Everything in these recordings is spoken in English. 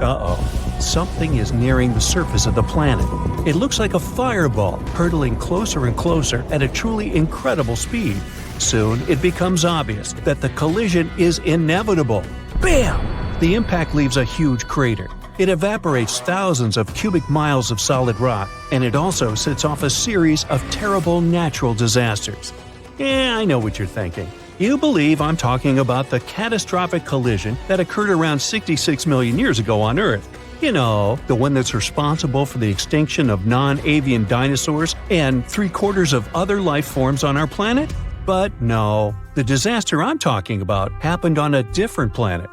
Uh-oh. Something is nearing the surface of the planet. It looks like a fireball, hurtling closer and closer at a truly incredible speed. Soon, it becomes obvious that the collision is inevitable. Bam! The impact leaves a huge crater. It evaporates thousands of cubic miles of solid rock, and it also sets off a series of terrible natural disasters. Yeah, I know what you're thinking. You believe I'm talking about the catastrophic collision that occurred around 66 million years ago on Earth. You know, the one that's responsible for the extinction of non-avian dinosaurs and 3/4 of other life forms on our planet? But no, the disaster I'm talking about happened on a different planet.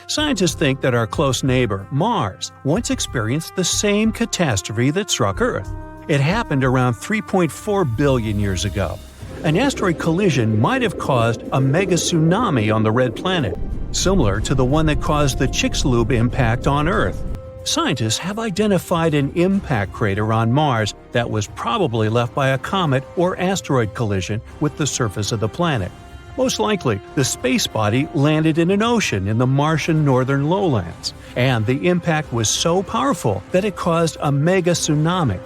Scientists think that our close neighbor, Mars, once experienced the same catastrophe that struck Earth. It happened around 3.4 billion years ago. An asteroid collision might have caused a mega tsunami on the red planet, similar to the one that caused the Chicxulub impact on Earth. Scientists have identified an impact crater on Mars that was probably left by a comet or asteroid collision with the surface of the planet. Most likely, the space body landed in an ocean in the Martian northern lowlands, and the impact was so powerful that it caused a mega tsunami.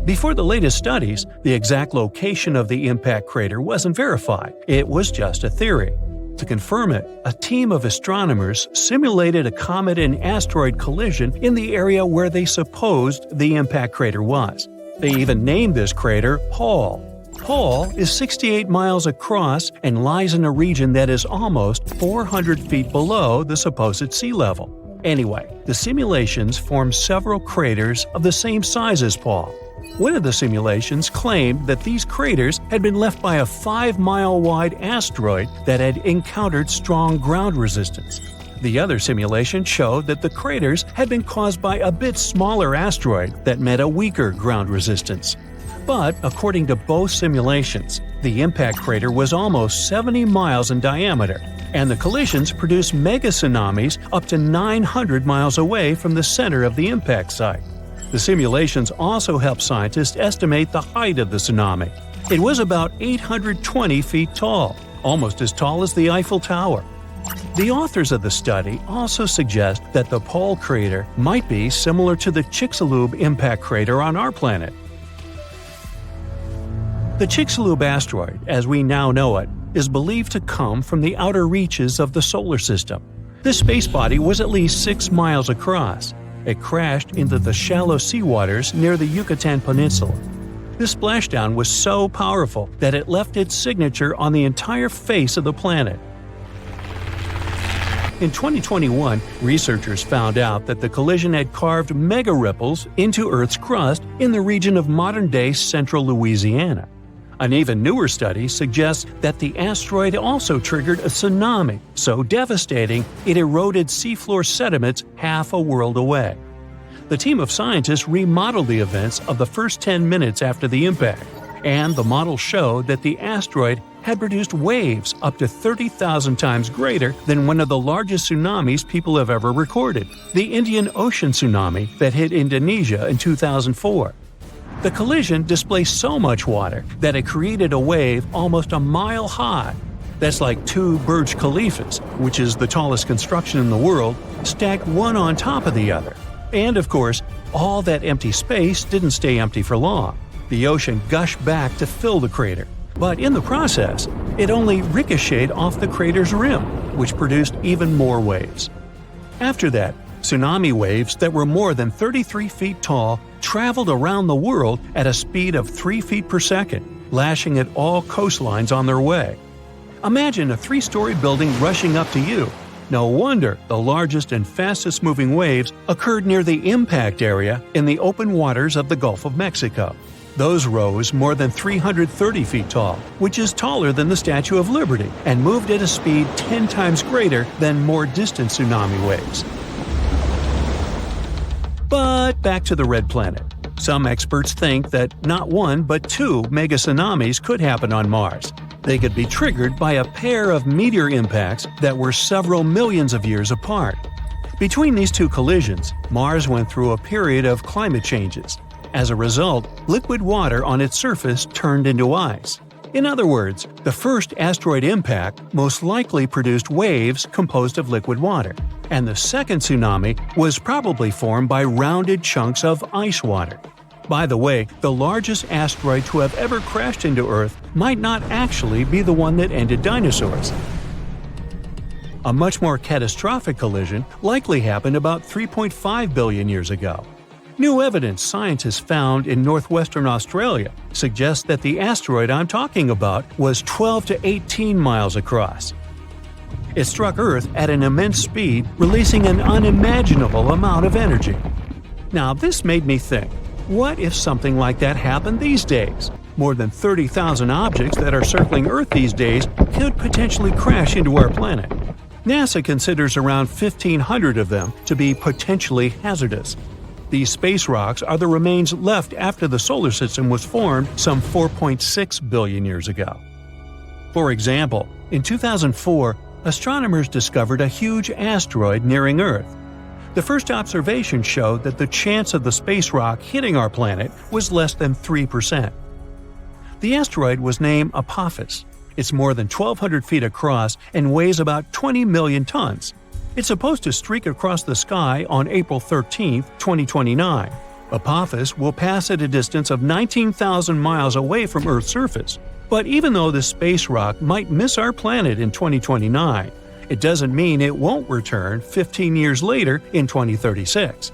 Before the latest studies, the exact location of the impact crater wasn't verified. It was just a theory. To confirm it, a team of astronomers simulated a comet and asteroid collision in the area where they supposed the impact crater was. They even named this crater Hall. Hall is 68 miles across and lies in a region that is almost 400 feet below the supposed sea level. Anyway, the simulations formed several craters of the same size as Paul. One of the simulations claimed that these craters had been left by a 5-mile-wide asteroid that had encountered strong ground resistance. The other simulation showed that the craters had been caused by a bit smaller asteroid that met a weaker ground resistance. But, according to both simulations, the impact crater was almost 70 miles in diameter, and the collisions produced mega tsunamis up to 900 miles away from the center of the impact site. The simulations also helped scientists estimate the height of the tsunami. It was about 820 feet tall, almost as tall as the Eiffel Tower. The authors of the study also suggest that the Pole crater might be similar to the Chicxulub impact crater on our planet. The Chicxulub asteroid, as we now know it, is believed to come from the outer reaches of the solar system. This space body was at least 6 miles across. It crashed into the shallow seawaters near the Yucatan Peninsula. This splashdown was so powerful that it left its signature on the entire face of the planet. In 2021, researchers found out that the collision had carved mega ripples into Earth's crust in the region of modern-day central Louisiana. An even newer study suggests that the asteroid also triggered a tsunami so devastating it eroded seafloor sediments half a world away. The team of scientists remodeled the events of the first 10 minutes after the impact, and the model showed that the asteroid had produced waves up to 30,000 times greater than one of the largest tsunamis people have ever recorded, the Indian Ocean tsunami that hit Indonesia in 2004. The collision displaced so much water that it created a wave almost a mile high. That's like 2 Burj Khalifas, which is the tallest construction in the world, stacked one on top of the other. And of course, all that empty space didn't stay empty for long. The ocean gushed back to fill the crater. But in the process, it only ricocheted off the crater's rim, which produced even more waves. After that, tsunami waves that were more than 33 feet tall traveled around the world at a speed of 3 feet per second, lashing at all coastlines on their way. Imagine a 3-story building rushing up to you. No wonder the largest and fastest-moving waves occurred near the impact area in the open waters of the Gulf of Mexico. Those rose more than 330 feet tall, which is taller than the Statue of Liberty, and moved at a speed 10 times greater than more distant tsunami waves. But back to the red planet. Some experts think that not 1 but 2 mega tsunamis could happen on Mars. They could be triggered by a pair of meteor impacts that were several millions of years apart. Between these 2 collisions, Mars went through a period of climate changes. As a result, liquid water on its surface turned into ice. In other words, the first asteroid impact most likely produced waves composed of liquid water, and the second tsunami was probably formed by rounded chunks of ice water. By the way, the largest asteroid to have ever crashed into Earth might not actually be the one that ended dinosaurs. A much more catastrophic collision likely happened about 3.5 billion years ago. New evidence scientists found in northwestern Australia suggests that the asteroid I'm talking about was 12 to 18 miles across. It struck Earth at an immense speed, releasing an unimaginable amount of energy. Now, this made me think, what if something like that happened these days? More than 30,000 objects that are circling Earth these days could potentially crash into our planet. NASA considers around 1,500 of them to be potentially hazardous. These space rocks are the remains left after the solar system was formed some 4.6 billion years ago. For example, in 2004, astronomers discovered a huge asteroid nearing Earth. The first observation showed that the chance of the space rock hitting our planet was less than 3%. The asteroid was named Apophis. It's more than 1,200 feet across and weighs about 20 million tons. It's supposed to streak across the sky on April 13, 2029. Apophis will pass at a distance of 19,000 miles away from Earth's surface. But even though this space rock might miss our planet in 2029, it doesn't mean it won't return 15 years later in 2036.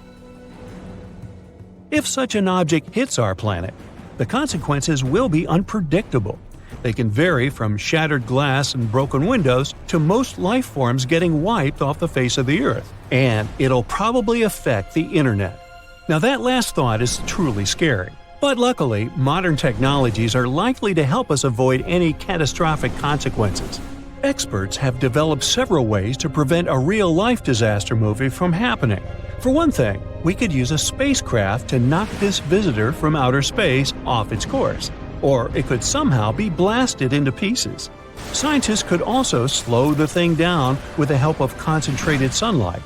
If such an object hits our planet, the consequences will be unpredictable. They can vary from shattered glass and broken windows to most life forms getting wiped off the face of the Earth. And it'll probably affect the internet. Now that last thought is truly scary. But luckily, modern technologies are likely to help us avoid any catastrophic consequences. Experts have developed several ways to prevent a real-life disaster movie from happening. For one thing, we could use a spacecraft to knock this visitor from outer space off its course. Or it could somehow be blasted into pieces. Scientists could also slow the thing down with the help of concentrated sunlight.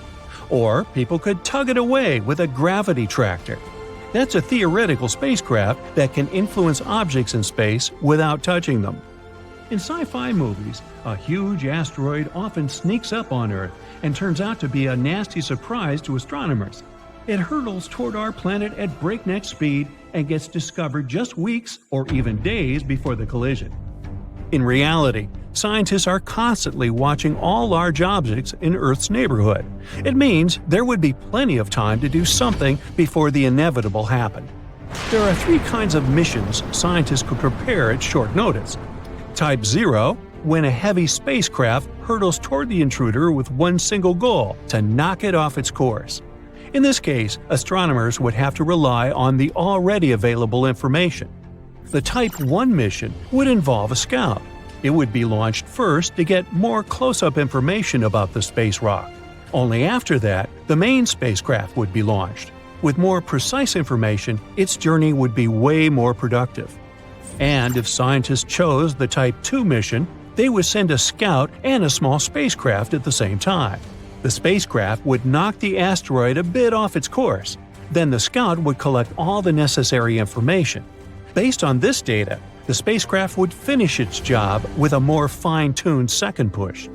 Or people could tug it away with a gravity tractor. That's a theoretical spacecraft that can influence objects in space without touching them. In sci-fi movies, a huge asteroid often sneaks up on Earth and turns out to be a nasty surprise to astronomers. It hurtles toward our planet at breakneck speed and gets discovered just weeks or even days before the collision. In reality, scientists are constantly watching all large objects in Earth's neighborhood. It means there would be plenty of time to do something before the inevitable happened. There are three kinds of missions scientists could prepare at short notice. Type 0, when a heavy spacecraft hurtles toward the intruder with one single goal, to knock it off its course. In this case, astronomers would have to rely on the already available information. The Type 1 mission would involve a scout. It would be launched first to get more close-up information about the space rock. Only after that, the main spacecraft would be launched. With more precise information, its journey would be way more productive. And if scientists chose the Type 2 mission, they would send a scout and a small spacecraft at the same time. The spacecraft would knock the asteroid a bit off its course. Then the scout would collect all the necessary information. Based on this data, the spacecraft would finish its job with a more fine-tuned second push.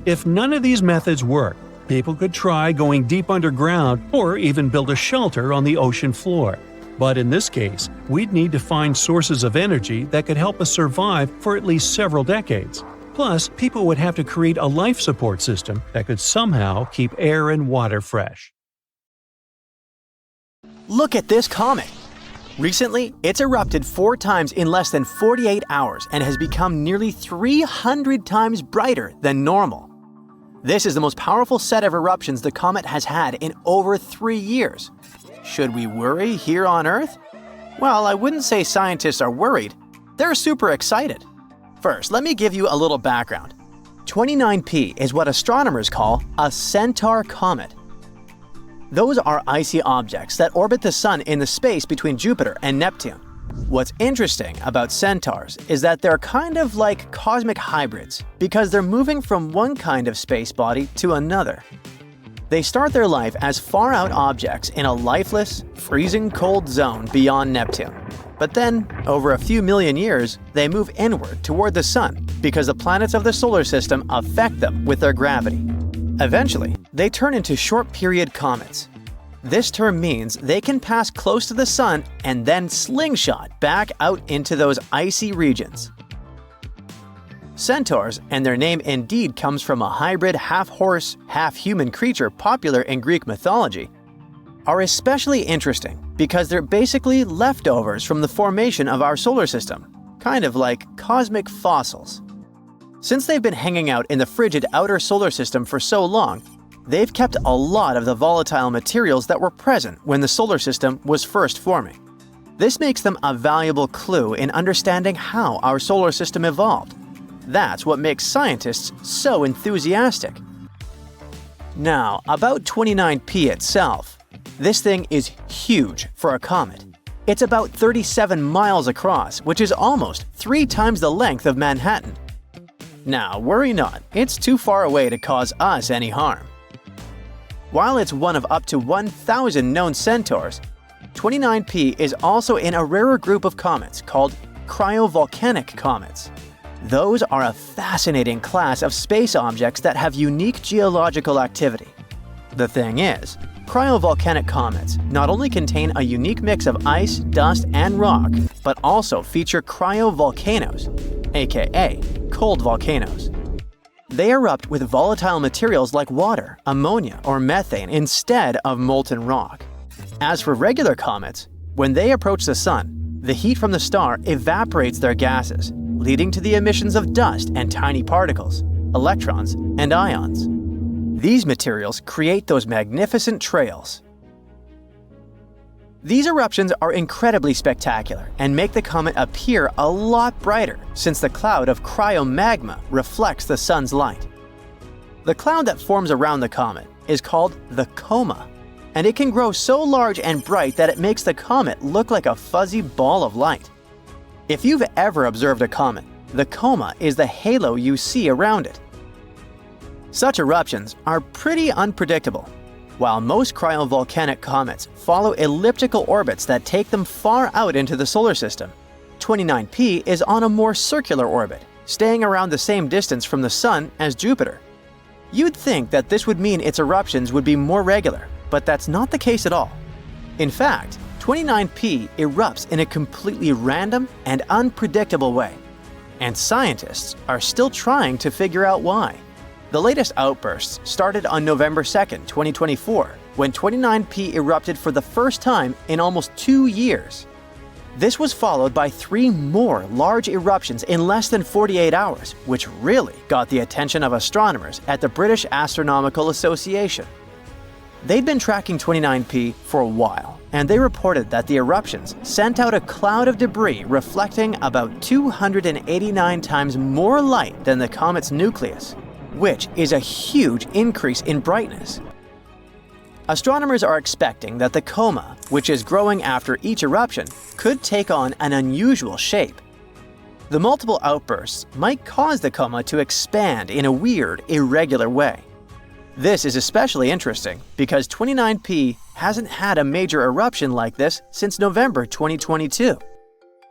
If none of these methods work, people could try going deep underground or even build a shelter on the ocean floor. But in this case, we'd need to find sources of energy that could help us survive for at least several decades. Plus, people would have to create a life support system that could somehow keep air and water fresh. Look at this comet! Recently, it's erupted 4 times in less than 48 hours and has become nearly 300 times brighter than normal. This is the most powerful set of eruptions the comet has had in over 3 years. Should we worry here on Earth? Well, I wouldn't say scientists are worried. They're super excited. First, let me give you a little background. 29P is what astronomers call a centaur comet. Those are icy objects that orbit the Sun in the space between Jupiter and Neptune. What's interesting about centaurs is that they're kind of like cosmic hybrids because they're moving from one kind of space body to another. They start their life as far-out objects in a lifeless, freezing cold zone beyond Neptune. But then, over a few million years, they move inward toward the Sun because the planets of the solar system affect them with their gravity. Eventually, they turn into short-period comets. This term means they can pass close to the Sun and then slingshot back out into those icy regions. Centaurs, and their name indeed comes from a hybrid half-horse, half-human creature popular in Greek mythology, are especially interesting because they're basically leftovers from the formation of our solar system, kind of like cosmic fossils. Since they've been hanging out in the frigid outer solar system for so long, they've kept a lot of the volatile materials that were present when the solar system was first forming. This makes them a valuable clue in understanding how our solar system evolved. That's what makes scientists so enthusiastic. Now, about 29P itself. This thing is huge for a comet. It's about 37 miles across, which is almost 3 times the length of Manhattan. Now, worry not, it's too far away to cause us any harm. While it's one of up to 1,000 known centaurs, 29P is also in a rarer group of comets called cryovolcanic comets. Those are a fascinating class of space objects that have unique geological activity. The thing is, cryovolcanic comets not only contain a unique mix of ice, dust, and rock, but also feature cryovolcanoes, aka cold volcanoes. They erupt with volatile materials like water, ammonia, or methane instead of molten rock. As for regular comets, when they approach the Sun, the heat from the star evaporates their gases, leading to the emissions of dust and tiny particles, electrons, and ions. These materials create those magnificent trails. These eruptions are incredibly spectacular and make the comet appear a lot brighter since the cloud of cryomagma reflects the Sun's light. The cloud that forms around the comet is called the coma, and it can grow so large and bright that it makes the comet look like a fuzzy ball of light. If you've ever observed a comet, the coma is the halo you see around it. Such eruptions are pretty unpredictable. While most cryovolcanic comets follow elliptical orbits that take them far out into the solar system, 29P is on a more circular orbit, staying around the same distance from the Sun as Jupiter. You'd think that this would mean its eruptions would be more regular, but that's not the case at all. In fact, 29P erupts in a completely random and unpredictable way, and scientists are still trying to figure out why. The latest outbursts started on November 2, 2024, when 29P erupted for the first time in almost 2 years. This was followed by 3 more large eruptions in less than 48 hours, which really got the attention of astronomers at the British Astronomical Association. They'd been tracking 29P for a while, and they reported that the eruptions sent out a cloud of debris reflecting about 289 times more light than the comet's nucleus, which is a huge increase in brightness. Astronomers are expecting that the coma, which is growing after each eruption, could take on an unusual shape. The multiple outbursts might cause the coma to expand in a weird, irregular way. This is especially interesting because 29P hasn't had a major eruption like this since November 2022.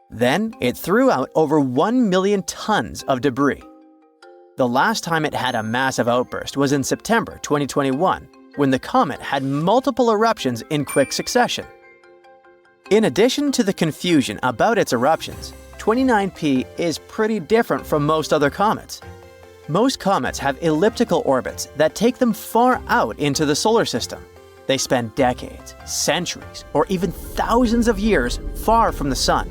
Then it threw out over 1 million tons of debris. The last time it had a massive outburst was in September 2021, when the comet had multiple eruptions in quick succession. In addition to the confusion about its eruptions, 29P is pretty different from most other comets. Most comets have elliptical orbits that take them far out into the solar system. They spend decades, centuries, or even thousands of years far from the Sun,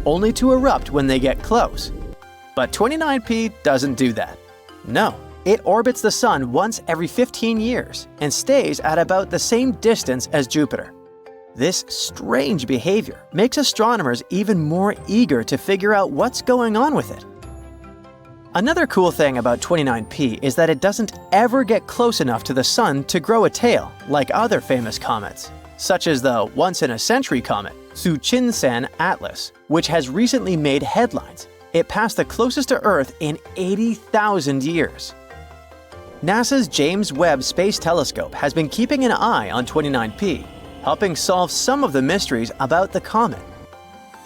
only to erupt when they get close. But 29P doesn't do that. No, it orbits the Sun once every 15 years and stays at about the same distance as Jupiter. This strange behavior makes astronomers even more eager to figure out what's going on with it. Another cool thing about 29P is that it doesn't ever get close enough to the Sun to grow a tail like other famous comets, such as the once-in-a-century comet, Tsunamis Atlas, which has recently made headlines. It passed the closest to Earth in 80,000 years. NASA's James Webb Space Telescope has been keeping an eye on 29P, helping solve some of the mysteries about the comet.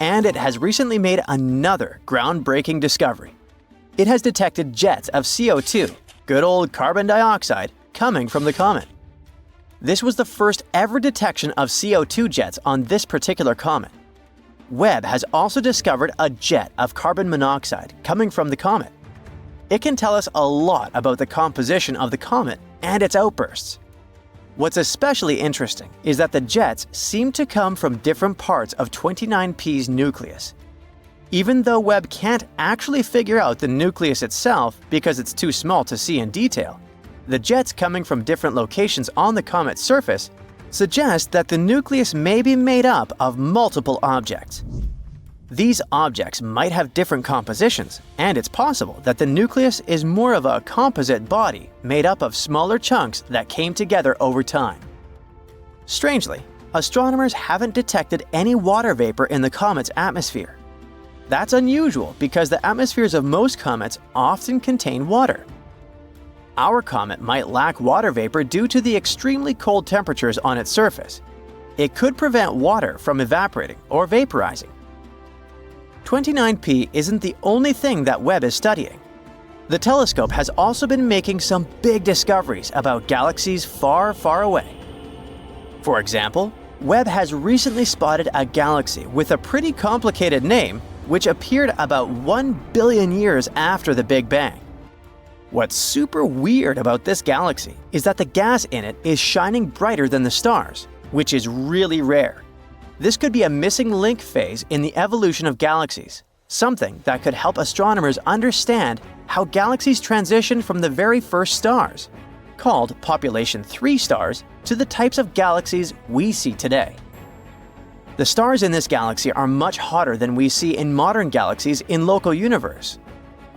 and it has recently made another groundbreaking discovery. It has detected jets of CO2, good old carbon dioxide, coming from the comet. This was the first ever detection of CO2 jets on this particular comet. Webb has also discovered a jet of carbon monoxide coming from the comet. It can tell us a lot about the composition of the comet and its outbursts. What's especially interesting is that the jets seem to come from different parts of 29P's nucleus. Even though Webb can't actually figure out the nucleus itself because it's too small to see in detail, the jets coming from different locations on the comet's surface suggest that the nucleus may be made up of multiple objects. These objects might have different compositions, and it's possible that the nucleus is more of a composite body made up of smaller chunks that came together over time. Strangely, astronomers haven't detected any water vapor in the comet's atmosphere. That's unusual because the atmospheres of most comets often contain water. Our comet might lack water vapor due to the extremely cold temperatures on its surface. It could prevent water from evaporating or vaporizing. 29P isn't the only thing that Webb is studying. The telescope has also been making some big discoveries about galaxies far, far away. For example, Webb has recently spotted a galaxy with a pretty complicated name which appeared about 1 billion years after the Big Bang. What's super weird about this galaxy is that the gas in it is shining brighter than the stars, which is really rare. This could be a missing link phase in the evolution of galaxies, something that could help astronomers understand how galaxies transition from the very first stars, called population 3 stars, to the types of galaxies we see today. The stars in this galaxy are much hotter than we see in modern galaxies in local universe,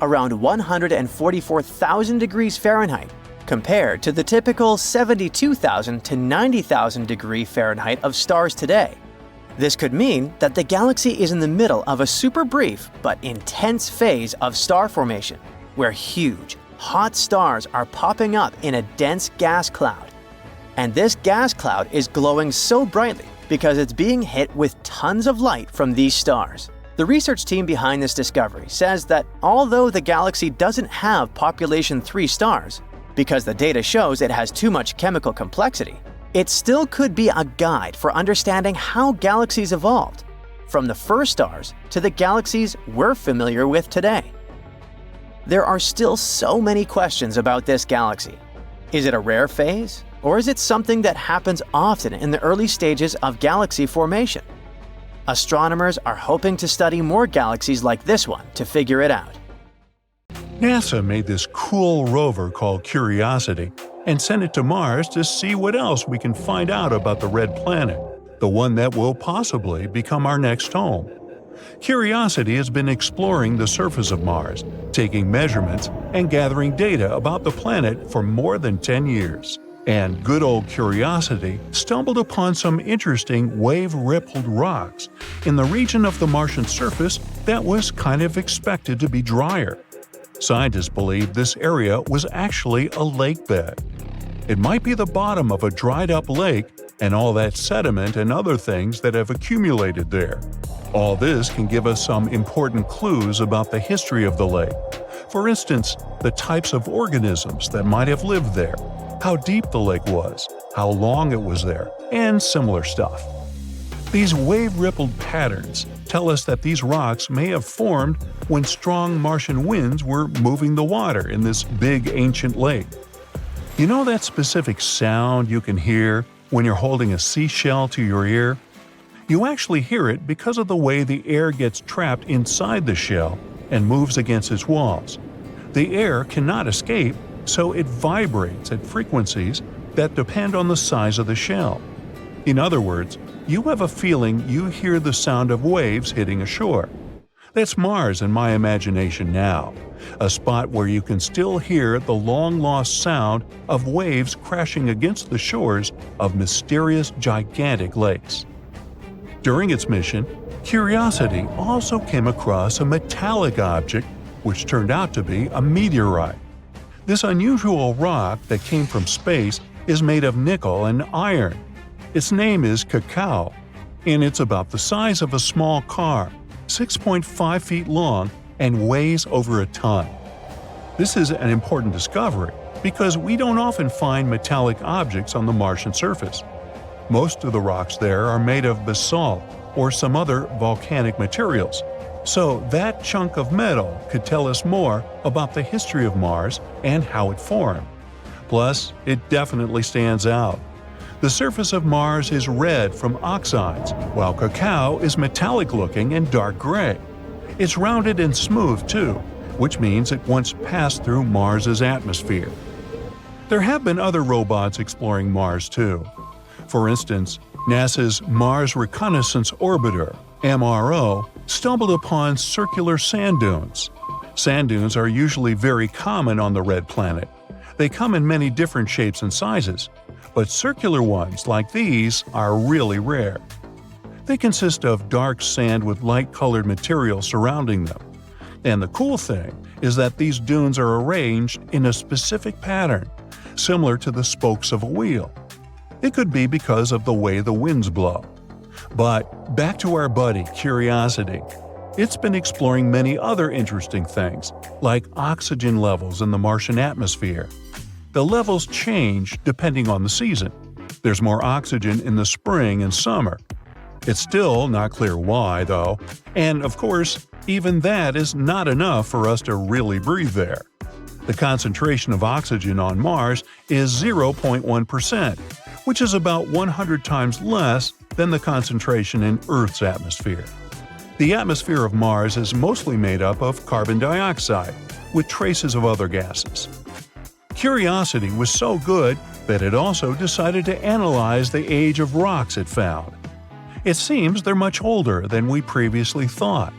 around 144,000 degrees Fahrenheit, compared to the typical 72,000 to 90,000 degree Fahrenheit of stars today. This could mean that the galaxy is in the middle of a super brief but intense phase of star formation, where huge, hot stars are popping up in a dense gas cloud. And this gas cloud is glowing so brightly because it's being hit with tons of light from these stars. The research team behind this discovery says that although the galaxy doesn't have population 3 stars, because the data shows it has too much chemical complexity, it still could be a guide for understanding how galaxies evolved, from the first stars to the galaxies we're familiar with today. There are still so many questions about this galaxy. Is it a rare phase, or is it something that happens often in the early stages of galaxy formation? Astronomers are hoping to study more galaxies like this one to figure it out. NASA made this cool rover called Curiosity and sent it to Mars to see what else we can find out about the red planet, the one that will possibly become our next home. Curiosity has been exploring the surface of Mars, taking measurements and gathering data about the planet for more than 10 years. And good old Curiosity stumbled upon some interesting wave-rippled rocks in the region of the Martian surface that was kind of expected to be drier. Scientists believe this area was actually a lake bed. It might be the bottom of a dried-up lake and all that sediment and other things that have accumulated there. All this can give us some important clues about the history of the lake. For instance, the types of organisms that might have lived there, how deep the lake was, how long it was there, and similar stuff. These wave-rippled patterns tell us that these rocks may have formed when strong Martian winds were moving the water in this big ancient lake. You know that specific sound you can hear when you're holding a seashell to your ear? You actually hear it because of the way the air gets trapped inside the shell and moves against its walls. The air cannot escape, so it vibrates at frequencies that depend on the size of the shell. In other words, you have a feeling you hear the sound of waves hitting a shore. That's Mars in my imagination now, a spot where you can still hear the long-lost sound of waves crashing against the shores of mysterious gigantic lakes. During its mission, Curiosity also came across a metallic object which turned out to be a meteorite. This unusual rock that came from space is made of nickel and iron. Its name is Chicxulub, and it's about the size of a small car. 6.5 feet long, and weighs over a ton. This is an important discovery because we don't often find metallic objects on the Martian surface. Most of the rocks there are made of basalt or some other volcanic materials, so that chunk of metal could tell us more about the history of Mars and how it formed. Plus, it definitely stands out. The surface of Mars is red from oxides, while cacao is metallic-looking and dark gray. It's rounded and smooth, too, which means it once passed through Mars's atmosphere. There have been other robots exploring Mars, too. For instance, NASA's Mars Reconnaissance Orbiter, MRO, stumbled upon circular sand dunes. Sand dunes are usually very common on the red planet. They come in many different shapes and sizes, but circular ones like these are really rare. They consist of dark sand with light-colored material surrounding them. And the cool thing is that these dunes are arranged in a specific pattern, similar to the spokes of a wheel. It could be because of the way the winds blow. But back to our buddy, Curiosity. It's been exploring many other interesting things, like oxygen levels in the Martian atmosphere. The levels change depending on the season. There's more oxygen in the spring and summer. It's still not clear why, though, and of course, even that is not enough for us to really breathe there. The concentration of oxygen on Mars is 0.1%, which is about 100 times less than the concentration in Earth's atmosphere. The atmosphere of Mars is mostly made up of carbon dioxide, with traces of other gases. Curiosity was so good that it also decided to analyze the age of rocks it found. It seems they're much older than we previously thought.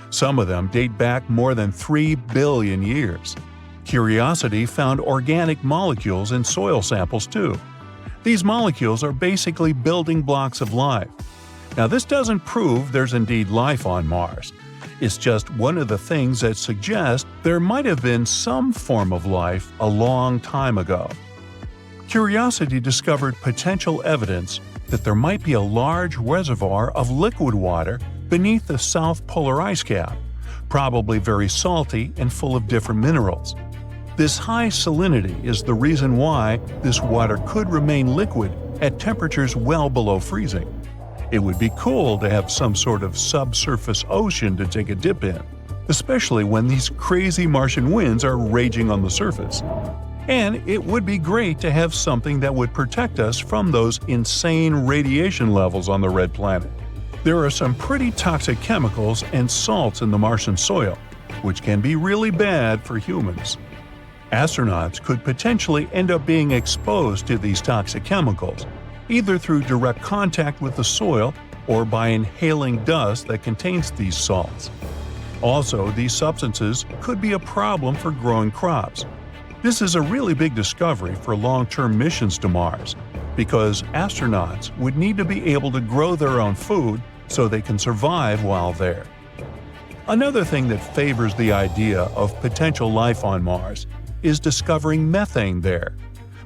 Some of them date back more than 3 billion years. Curiosity found organic molecules in soil samples too. These molecules are basically building blocks of life. Now, this doesn't prove there's indeed life on Mars. It's just one of the things that suggests there might have been some form of life a long time ago. Curiosity discovered potential evidence that there might be a large reservoir of liquid water beneath the south polar ice cap, probably very salty and full of different minerals. This high salinity is the reason why this water could remain liquid at temperatures well below freezing. It would be cool to have some sort of subsurface ocean to take a dip in, especially when these crazy Martian winds are raging on the surface. And it would be great to have something that would protect us from those insane radiation levels on the red planet. There are some pretty toxic chemicals and salts in the Martian soil, which can be really bad for humans. Astronauts could potentially end up being exposed to these toxic chemicals, either through direct contact with the soil or by inhaling dust that contains these salts. Also, these substances could be a problem for growing crops. This is a really big discovery for long-term missions to Mars, because astronauts would need to be able to grow their own food so they can survive while there. Another thing that favors the idea of potential life on Mars is discovering methane there.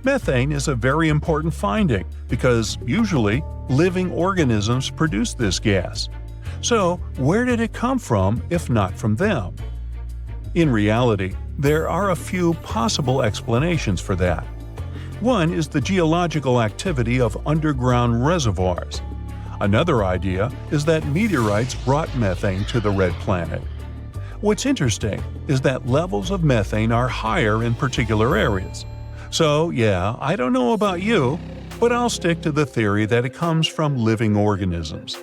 Methane is a very important finding because usually living organisms produce this gas. So, where did it come from if not from them? In reality, there are a few possible explanations for that. One is the geological activity of underground reservoirs. Another idea is that meteorites brought methane to the red planet. What's interesting is that levels of methane are higher in particular areas. So, yeah, I don't know about you, but I'll stick to the theory that it comes from living organisms.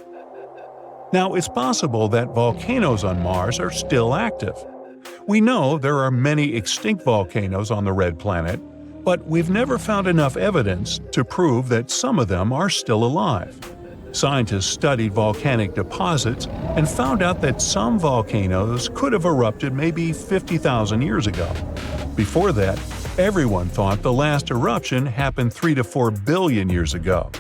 Now, it's possible that volcanoes on Mars are still active. We know there are many extinct volcanoes on the red planet, but we've never found enough evidence to prove that some of them are still alive. Scientists studied volcanic deposits and found out that some volcanoes could have erupted maybe 50,000 years ago. Before that, everyone thought the last eruption happened 3 to 4 billion years ago.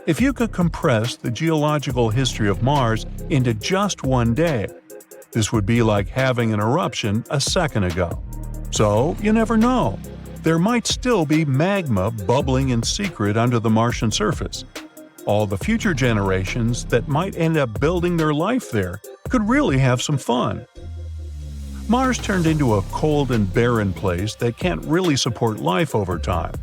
If you could compress the geological history of Mars into just one day, this would be like having an eruption a second ago. So, you never know. There might still be magma bubbling in secret under the Martian surface. All the future generations that might end up building their life there could really have some fun. Mars turned into a cold and barren place that can't really support life over time.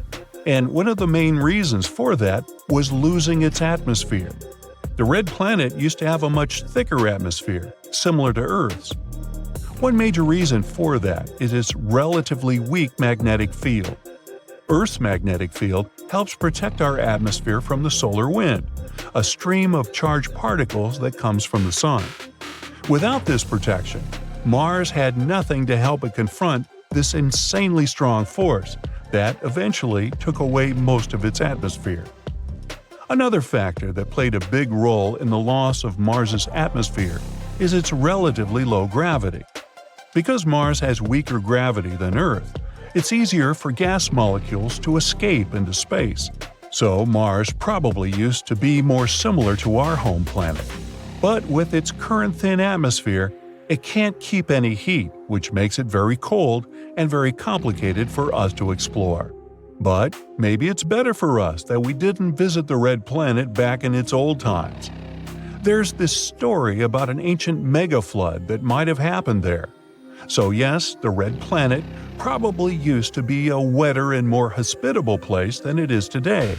And one of the main reasons for that was losing its atmosphere. The red planet used to have a much thicker atmosphere, similar to Earth's. One major reason for that is its relatively weak magnetic field. Earth's magnetic field helps protect our atmosphere from the solar wind, a stream of charged particles that comes from the sun. Without this protection, Mars had nothing to help it confront this insanely strong force that eventually took away most of its atmosphere. Another factor that played a big role in the loss of Mars's atmosphere is its relatively low gravity. Because Mars has weaker gravity than Earth, it's easier for gas molecules to escape into space. So Mars probably used to be more similar to our home planet. But with its current thin atmosphere, it can't keep any heat, which makes it very cold and very complicated for us to explore. But maybe it's better for us that we didn't visit the red planet back in its old times. There's this story about an ancient megaflood that might have happened there. So yes, the red planet probably used to be a wetter and more hospitable place than it is today,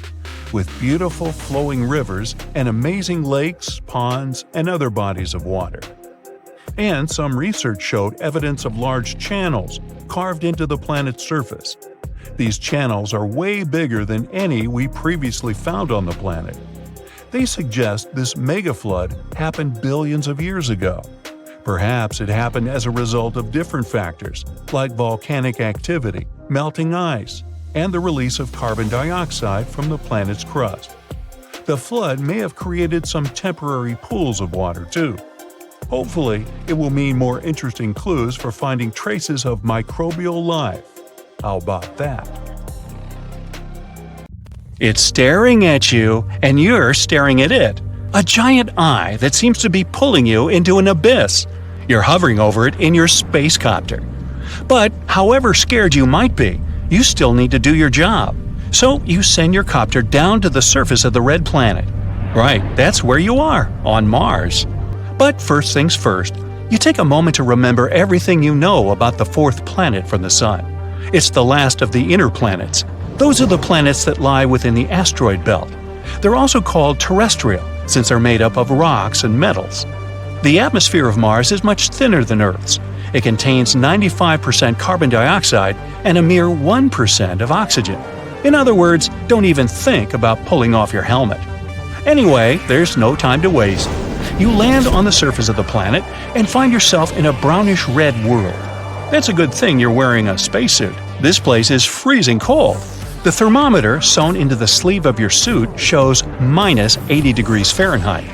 with beautiful flowing rivers and amazing lakes, ponds, and other bodies of water. And some research showed evidence of large channels carved into the planet's surface. These channels are way bigger than any we previously found on the planet. They suggest this megaflood happened billions of years ago. Perhaps it happened as a result of different factors, like volcanic activity, melting ice, and the release of carbon dioxide from the planet's crust. The flood may have created some temporary pools of water, too. Hopefully, it will mean more interesting clues for finding traces of microbial life. How about that? It's staring at you, and you're staring at it. A giant eye that seems to be pulling you into an abyss. You're hovering over it in your space copter. But however scared you might be, you still need to do your job. So you send your copter down to the surface of the red planet. Right, that's where you are, on Mars. But first things first, you take a moment to remember everything you know about the fourth planet from the Sun. It's the last of the inner planets. Those are the planets that lie within the asteroid belt. They're also called terrestrial, since they're made up of rocks and metals. The atmosphere of Mars is much thinner than Earth's. It contains 95% carbon dioxide and a mere 1% of oxygen. In other words, don't even think about pulling off your helmet. Anyway, there's no time to waste. You land on the surface of the planet and find yourself in a brownish-red world. That's a good thing you're wearing a spacesuit. This place is freezing cold. The thermometer sewn into the sleeve of your suit shows minus 80 degrees Fahrenheit.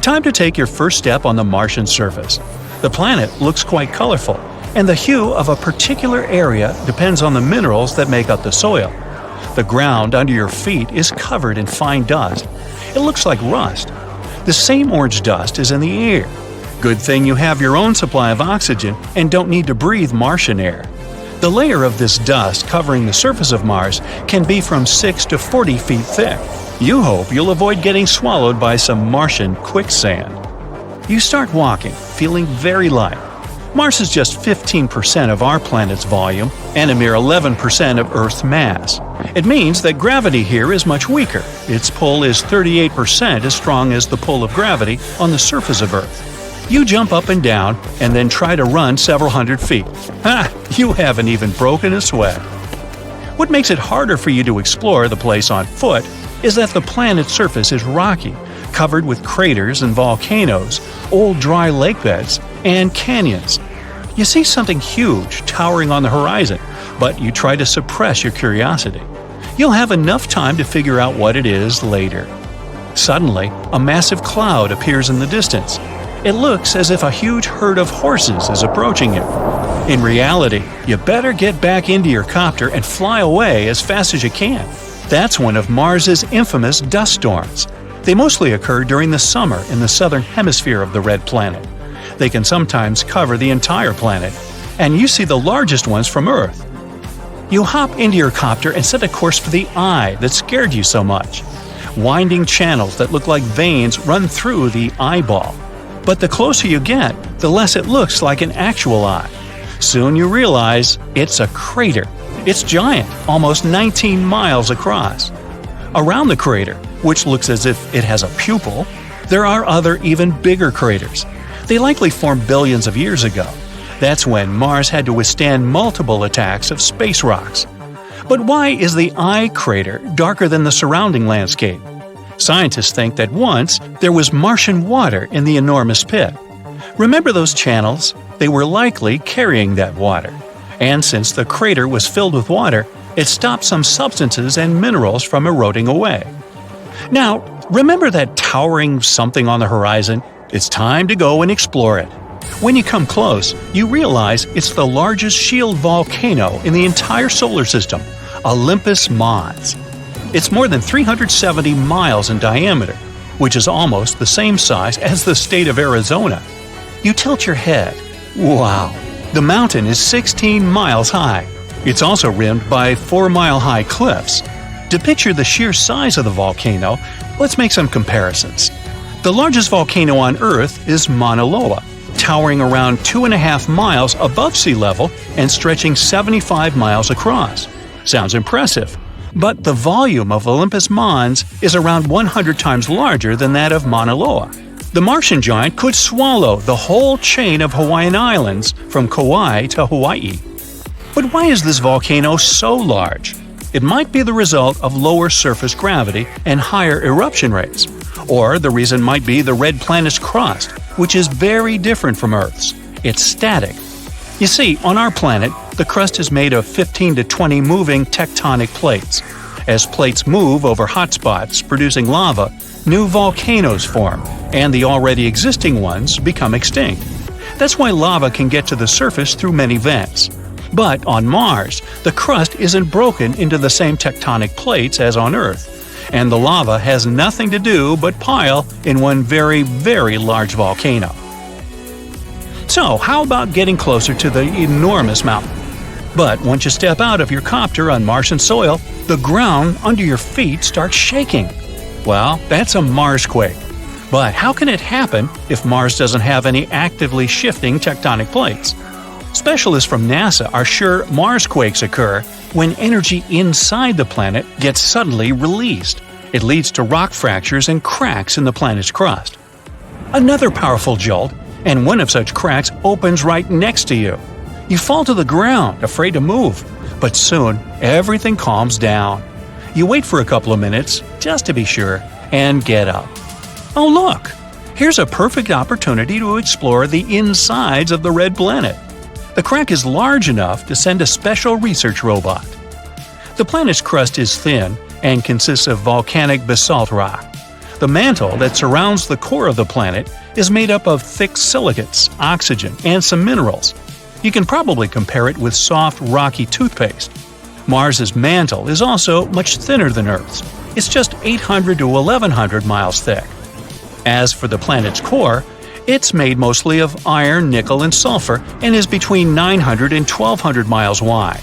Time to take your first step on the Martian surface. The planet looks quite colorful, and the hue of a particular area depends on the minerals that make up the soil. The ground under your feet is covered in fine dust. It looks like rust. The same orange dust is in the air. Good thing you have your own supply of oxygen and don't need to breathe Martian air. The layer of this dust covering the surface of Mars can be from 6 to 40 feet thick. You hope you'll avoid getting swallowed by some Martian quicksand. You start walking, feeling very light. Mars is just 15% of our planet's volume and a mere 11% of Earth's mass. It means that gravity here is much weaker. Its pull is 38% as strong as the pull of gravity on the surface of Earth. You jump up and down and then try to run several hundred feet. Ha! You haven't even broken a sweat. What makes it harder for you to explore the place on foot is that the planet's surface is rocky, covered with craters and volcanoes, old dry lake beds, and canyons. You see something huge towering on the horizon, but you try to suppress your curiosity. You'll have enough time to figure out what it is later. Suddenly, a massive cloud appears in the distance. It looks as if a huge herd of horses is approaching you. In reality, you better get back into your copter and fly away as fast as you can. That's one of Mars's infamous dust storms. They mostly occur during the summer in the southern hemisphere of the red planet. They can sometimes cover the entire planet, and you see the largest ones from Earth. You hop into your copter and set a course for the eye that scared you so much. Winding channels that look like veins run through the eyeball. But the closer you get, the less it looks like an actual eye. Soon you realize it's a crater. It's giant, almost 19 miles across. Around the crater, which looks as if it has a pupil, there are other even bigger craters. They likely formed billions of years ago. That's when Mars had to withstand multiple attacks of space rocks. But why is the eye crater darker than the surrounding landscape? Scientists think that once there was Martian water in the enormous pit. Remember those channels? They were likely carrying that water. And since the crater was filled with water, it stopped some substances and minerals from eroding away. Now, remember that towering something on the horizon? It's time to go and explore it. When you come close, you realize it's the largest shield volcano in the entire solar system, Olympus Mons. It's more than 370 miles in diameter, which is almost the same size as the state of Arizona. You tilt your head. Wow! The mountain is 16 miles high. It's also rimmed by 4-mile-high cliffs. To picture the sheer size of the volcano, let's make some comparisons. The largest volcano on Earth is Mauna Loa, towering around 2.5 miles above sea level and stretching 75 miles across. Sounds impressive. But the volume of Olympus Mons is around 100 times larger than that of Mauna Loa. The Martian giant could swallow the whole chain of Hawaiian Islands from Kauai to Hawaii. But why is this volcano so large? It might be the result of lower surface gravity and higher eruption rates. Or the reason might be the red planet's crust, which is very different from Earth's. It's static. You see, on our planet, the crust is made of 15 to 20 moving tectonic plates. As plates move over hotspots producing lava, new volcanoes form, and the already existing ones become extinct. That's why lava can get to the surface through many vents. But on Mars, the crust isn't broken into the same tectonic plates as on Earth, and the lava has nothing to do but pile in one very, very large volcano. So, how about getting closer to the enormous mountain? But once you step out of your copter on Martian soil, the ground under your feet starts shaking. Well, that's a Marsquake. But how can it happen if Mars doesn't have any actively shifting tectonic plates? Specialists from NASA are sure Marsquakes occur when energy inside the planet gets suddenly released. It leads to rock fractures and cracks in the planet's crust. Another powerful jolt, and one of such cracks opens right next to you. You fall to the ground, afraid to move, but soon everything calms down. You wait for a couple of minutes, just to be sure, and get up. Oh look! Here's a perfect opportunity to explore the insides of the red planet. The crack is large enough to send a special research robot. The planet's crust is thin and consists of volcanic basalt rock. The mantle that surrounds the core of the planet is made up of thick silicates, oxygen, and some minerals. You can probably compare it with soft, rocky toothpaste. Mars's mantle is also much thinner than Earth's. It's just 800 to 1100 miles thick. As for the planet's core, it's made mostly of iron, nickel, and sulfur and is between 900 and 1200 miles wide.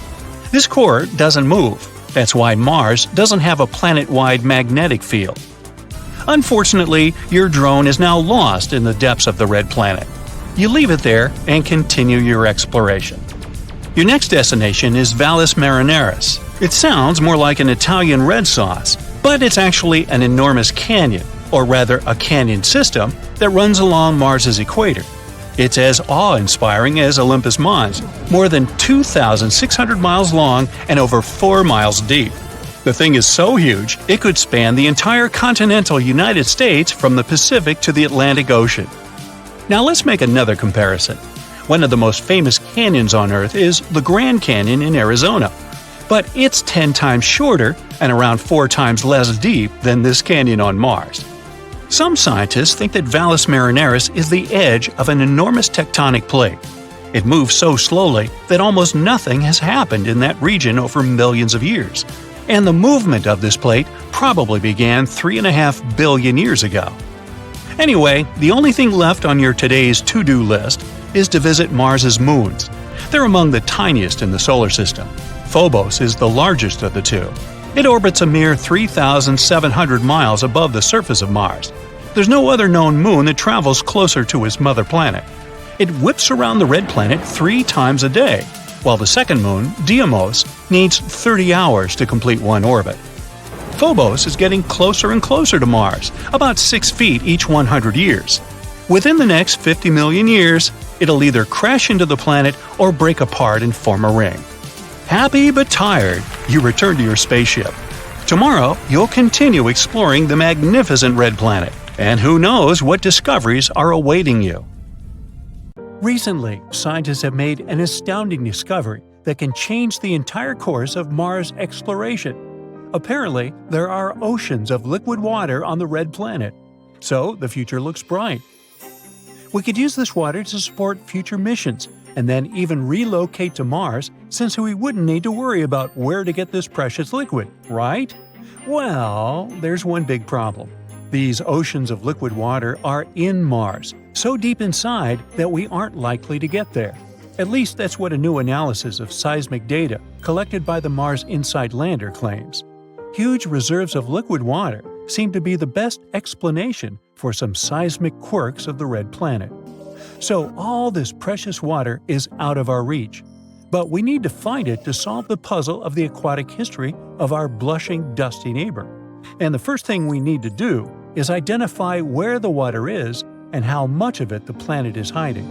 This core doesn't move. That's why Mars doesn't have a planet-wide magnetic field. Unfortunately, your drone is now lost in the depths of the red planet. You leave it there and continue your exploration. Your next destination is Valles Marineris. It sounds more like an Italian red sauce, but it's actually an enormous canyon, or rather a canyon system, that runs along Mars's equator. It's as awe-inspiring as Olympus Mons, more than 2,600 miles long and over 4 miles deep. The thing is so huge, it could span the entire continental United States from the Pacific to the Atlantic Ocean. Now let's make another comparison. One of the most famous canyons on Earth is the Grand Canyon in Arizona, but it's 10 times shorter and around 4 times less deep than this canyon on Mars. Some scientists think that Valles Marineris is the edge of an enormous tectonic plate. It moves so slowly that almost nothing has happened in that region over millions of years, and the movement of this plate probably began 3.5 billion years ago. Anyway, the only thing left on your today's to-do list is to visit Mars's moons. They're among the tiniest in the solar system. Phobos is the largest of the two. It orbits a mere 3,700 miles above the surface of Mars. There's no other known moon that travels closer to its mother planet. It whips around the red planet 3 times a day, while the second moon, Deimos, needs 30 hours to complete one orbit. Phobos is getting closer and closer to Mars, about 6 feet each 100 years. Within the next 50 million years, it'll either crash into the planet or break apart and form a ring. Happy but tired, you return to your spaceship. Tomorrow, you'll continue exploring the magnificent red planet, and who knows what discoveries are awaiting you. Recently, scientists have made an astounding discovery that can change the entire course of Mars exploration. Apparently, there are oceans of liquid water on the red planet, so the future looks bright. We could use this water to support future missions, and then even relocate to Mars since we wouldn't need to worry about where to get this precious liquid, right? Well, there's one big problem. These oceans of liquid water are in Mars, so deep inside that we aren't likely to get there. At least that's what a new analysis of seismic data collected by the Mars InSight lander claims. Huge reserves of liquid water seem to be the best explanation for some seismic quirks of the red planet. So all this precious water is out of our reach. But we need to find it to solve the puzzle of the aquatic history of our blushing, dusty neighbor. And the first thing we need to do is identify where the water is and how much of it the planet is hiding.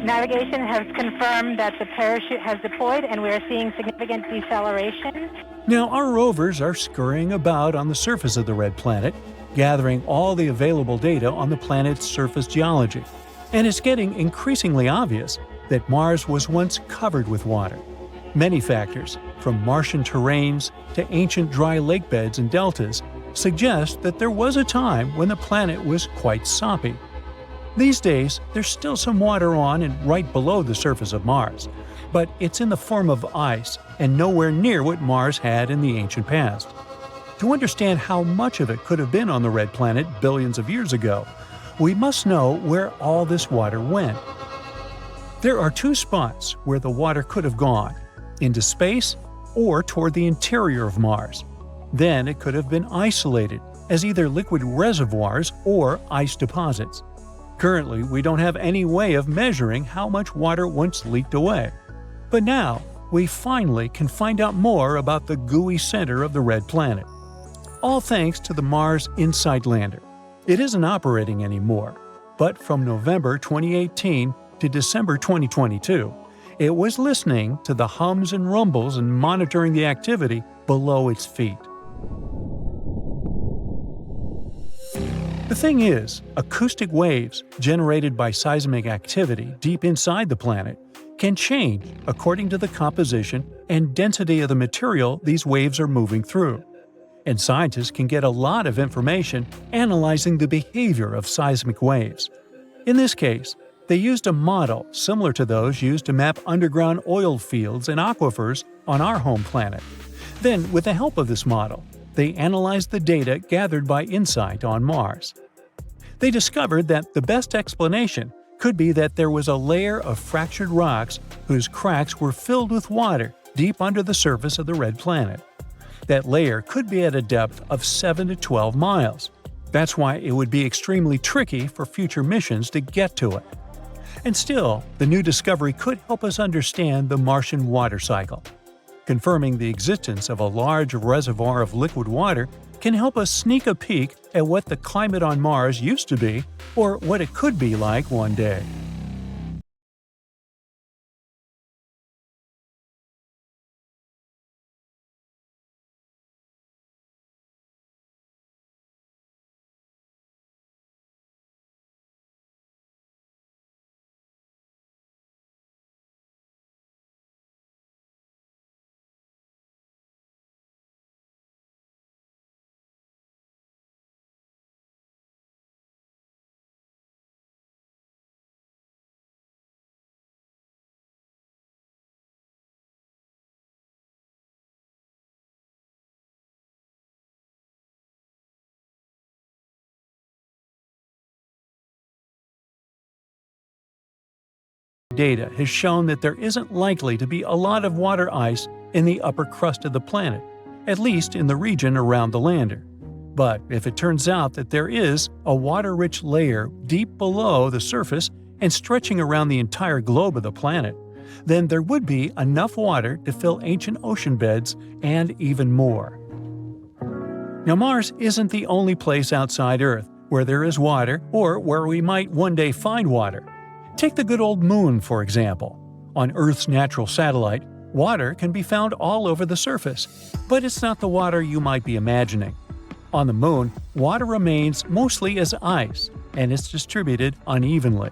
Navigation has confirmed that the parachute has deployed and we are seeing significant deceleration. Now, our rovers are scurrying about on the surface of the red planet, gathering all the available data on the planet's surface geology. And it's getting increasingly obvious that Mars was once covered with water. Many factors, from Martian terrains to ancient dry lake beds and deltas, suggest that there was a time when the planet was quite soppy. These days, there's still some water on and right below the surface of Mars, but it's in the form of ice and nowhere near what Mars had in the ancient past. To understand how much of it could have been on the red planet billions of years ago, we must know where all this water went. There are 2 spots where the water could have gone: into space or toward the interior of Mars. Then it could have been isolated as either liquid reservoirs or ice deposits. Currently, we don't have any way of measuring how much water once leaked away. But now, we finally can find out more about the gooey center of the red planet. All thanks to the Mars InSight lander. It isn't operating anymore, but from November 2018 to December 2022, it was listening to the hums and rumbles and monitoring the activity below its feet. The thing is, acoustic waves generated by seismic activity deep inside the planet can change according to the composition and density of the material these waves are moving through. And scientists can get a lot of information analyzing the behavior of seismic waves. In this case, they used a model similar to those used to map underground oil fields and aquifers on our home planet. Then, with the help of this model, they analyzed the data gathered by InSight on Mars. They discovered that the best explanation could be that there was a layer of fractured rocks whose cracks were filled with water deep under the surface of the red planet. That layer could be at a depth of 7 to 12 miles. That's why it would be extremely tricky for future missions to get to it. And still, the new discovery could help us understand the Martian water cycle. Confirming the existence of a large reservoir of liquid water can help us sneak a peek at what the climate on Mars used to be, or what it could be like one day. Data has shown that there isn't likely to be a lot of water ice in the upper crust of the planet, at least in the region around the lander. But if it turns out that there is a water-rich layer deep below the surface and stretching around the entire globe of the planet, then there would be enough water to fill ancient ocean beds and even more. Now, Mars isn't the only place outside Earth where there is water or where we might one day find water. Take the good old Moon, for example. On Earth's natural satellite, water can be found all over the surface, but it's not the water you might be imagining. On the Moon, water remains mostly as ice, and it's distributed unevenly.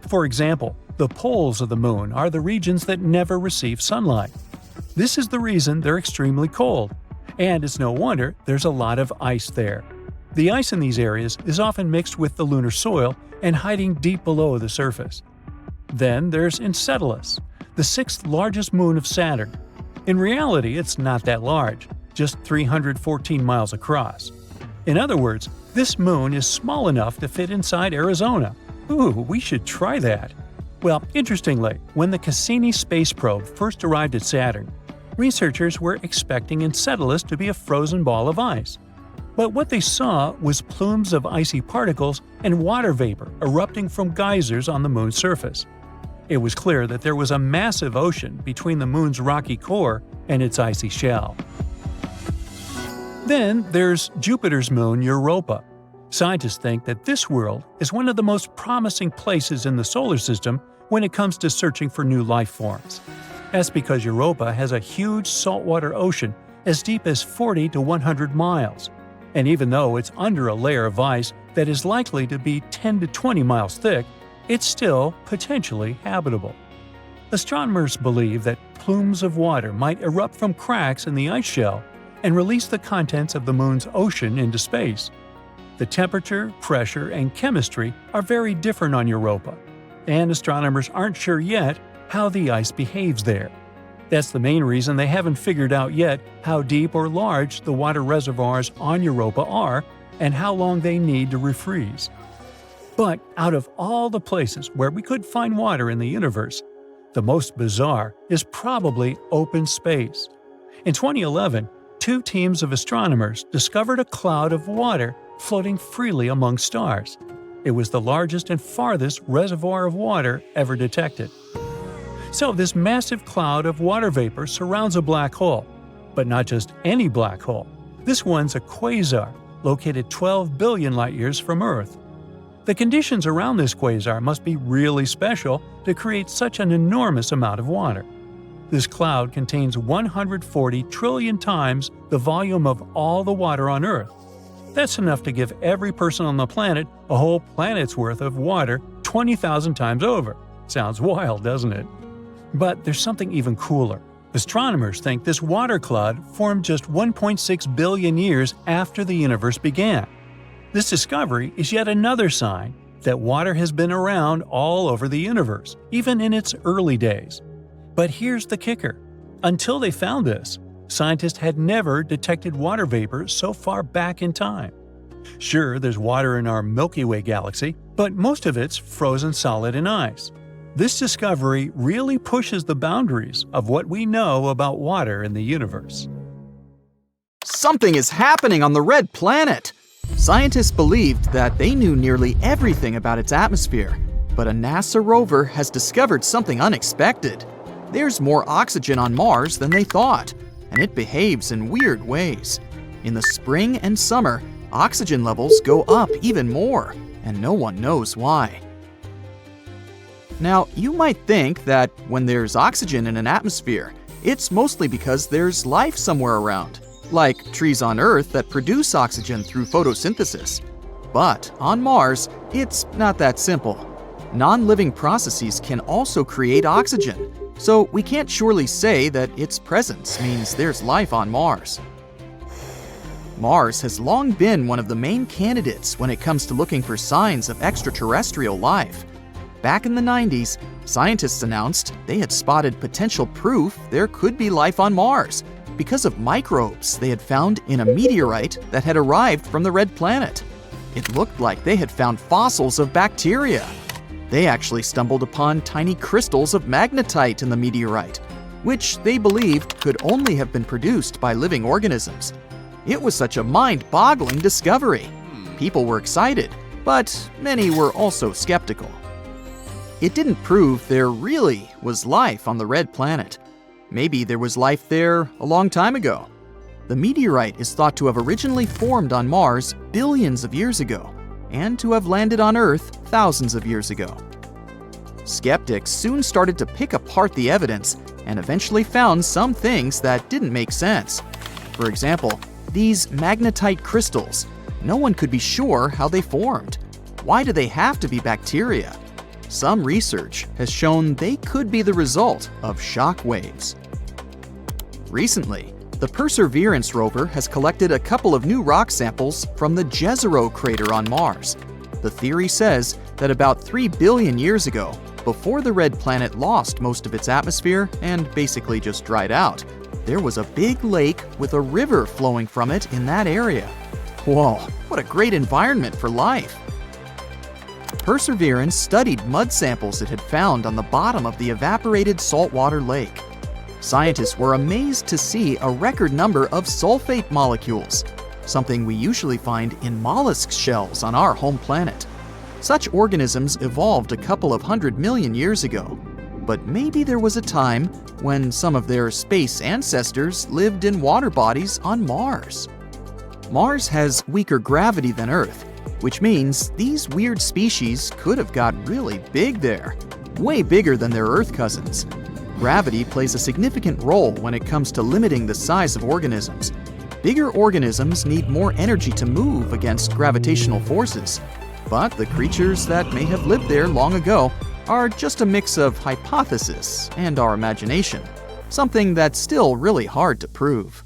For example, the poles of the Moon are the regions that never receive sunlight. This is the reason they're extremely cold, and it's no wonder there's a lot of ice there. The ice in these areas is often mixed with the lunar soil and hiding deep below the surface. Then there's Enceladus, the sixth largest moon of Saturn. In reality, it's not that large, just 314 miles across. In other words, this moon is small enough to fit inside Arizona. Ooh, we should try that. Well, interestingly, when the Cassini space probe first arrived at Saturn, researchers were expecting Enceladus to be a frozen ball of ice. But what they saw was plumes of icy particles and water vapor erupting from geysers on the moon's surface. It was clear that there was a massive ocean between the moon's rocky core and its icy shell. Then there's Jupiter's moon Europa. Scientists think that this world is one of the most promising places in the solar system when it comes to searching for new life forms. That's because Europa has a huge saltwater ocean as deep as 40 to 100 miles. And even though it's under a layer of ice that is likely to be 10 to 20 miles thick, it's still potentially habitable. Astronomers believe that plumes of water might erupt from cracks in the ice shell and release the contents of the moon's ocean into space. The temperature, pressure, and chemistry are very different on Europa, and astronomers aren't sure yet how the ice behaves there. That's the main reason they haven't figured out yet how deep or large the water reservoirs on Europa are and how long they need to refreeze. But out of all the places where we could find water in the universe, the most bizarre is probably open space. In 2011, two teams of astronomers discovered a cloud of water floating freely among stars. It was the largest and farthest reservoir of water ever detected. So this massive cloud of water vapor surrounds a black hole. But not just any black hole. This one's a quasar, located 12 billion light-years from Earth. The conditions around this quasar must be really special to create such an enormous amount of water. This cloud contains 140 trillion times the volume of all the water on Earth. That's enough to give every person on the planet a whole planet's worth of water 20,000 times over. Sounds wild, doesn't it? But there's something even cooler. Astronomers think this water cloud formed just 1.6 billion years after the universe began. This discovery is yet another sign that water has been around all over the universe, even in its early days. But here's the kicker. Until they found this, scientists had never detected water vapor so far back in time. Sure, there's water in our Milky Way galaxy, but most of it's frozen solid in ice. This discovery really pushes the boundaries of what we know about water in the universe. Something is happening on the red planet! Scientists believed that they knew nearly everything about its atmosphere, but a NASA rover has discovered something unexpected. There's more oxygen on Mars than they thought, and it behaves in weird ways. In the spring and summer, oxygen levels go up even more, and no one knows why. Now, you might think that when there's oxygen in an atmosphere, it's mostly because there's life somewhere around, like trees on Earth that produce oxygen through photosynthesis. But on Mars, it's not that simple. Non-living processes can also create oxygen, so we can't surely say that its presence means there's life on Mars. Mars has long been one of the main candidates when it comes to looking for signs of extraterrestrial life. Back in the 90s, scientists announced they had spotted potential proof there could be life on Mars because of microbes they had found in a meteorite that had arrived from the red planet. It looked like they had found fossils of bacteria. They actually stumbled upon tiny crystals of magnetite in the meteorite, which they believed could only have been produced by living organisms. It was such a mind-boggling discovery. People were excited, but many were also skeptical. It didn't prove there really was life on the red planet. Maybe there was life there a long time ago. The meteorite is thought to have originally formed on Mars billions of years ago, and to have landed on Earth thousands of years ago. Skeptics soon started to pick apart the evidence and eventually found some things that didn't make sense. For example, these magnetite crystals. No one could be sure how they formed. Why do they have to be bacteria? Some research has shown they could be the result of shock waves. Recently, the Perseverance rover has collected a couple of new rock samples from the Jezero crater on Mars. The theory says that about 3 billion years ago, before the red planet lost most of its atmosphere and basically just dried out, there was a big lake with a river flowing from it in that area. Whoa, what a great environment for life! Perseverance studied mud samples it had found on the bottom of the evaporated saltwater lake. Scientists were amazed to see a record number of sulfate molecules, something we usually find in mollusk shells on our home planet. Such organisms evolved a couple of 100 million years ago, but maybe there was a time when some of their space ancestors lived in water bodies on Mars. Mars has weaker gravity than Earth, which means these weird species could have got really big there, way bigger than their Earth cousins. Gravity plays a significant role when it comes to limiting the size of organisms. Bigger organisms need more energy to move against gravitational forces, but the creatures that may have lived there long ago are just a mix of hypothesis and our imagination, something that's still really hard to prove.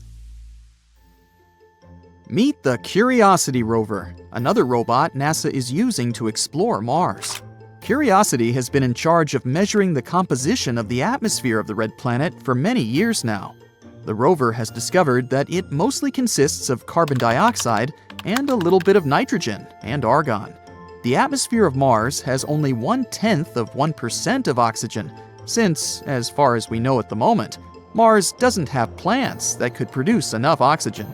Meet the Curiosity rover, another robot NASA is using to explore Mars. Curiosity has been in charge of measuring the composition of the atmosphere of the red planet for many years now. The rover has discovered that it mostly consists of carbon dioxide and a little bit of nitrogen and argon. The atmosphere of Mars has only 1/10 of 1% of oxygen, since, as far as we know at the moment, Mars doesn't have plants that could produce enough oxygen.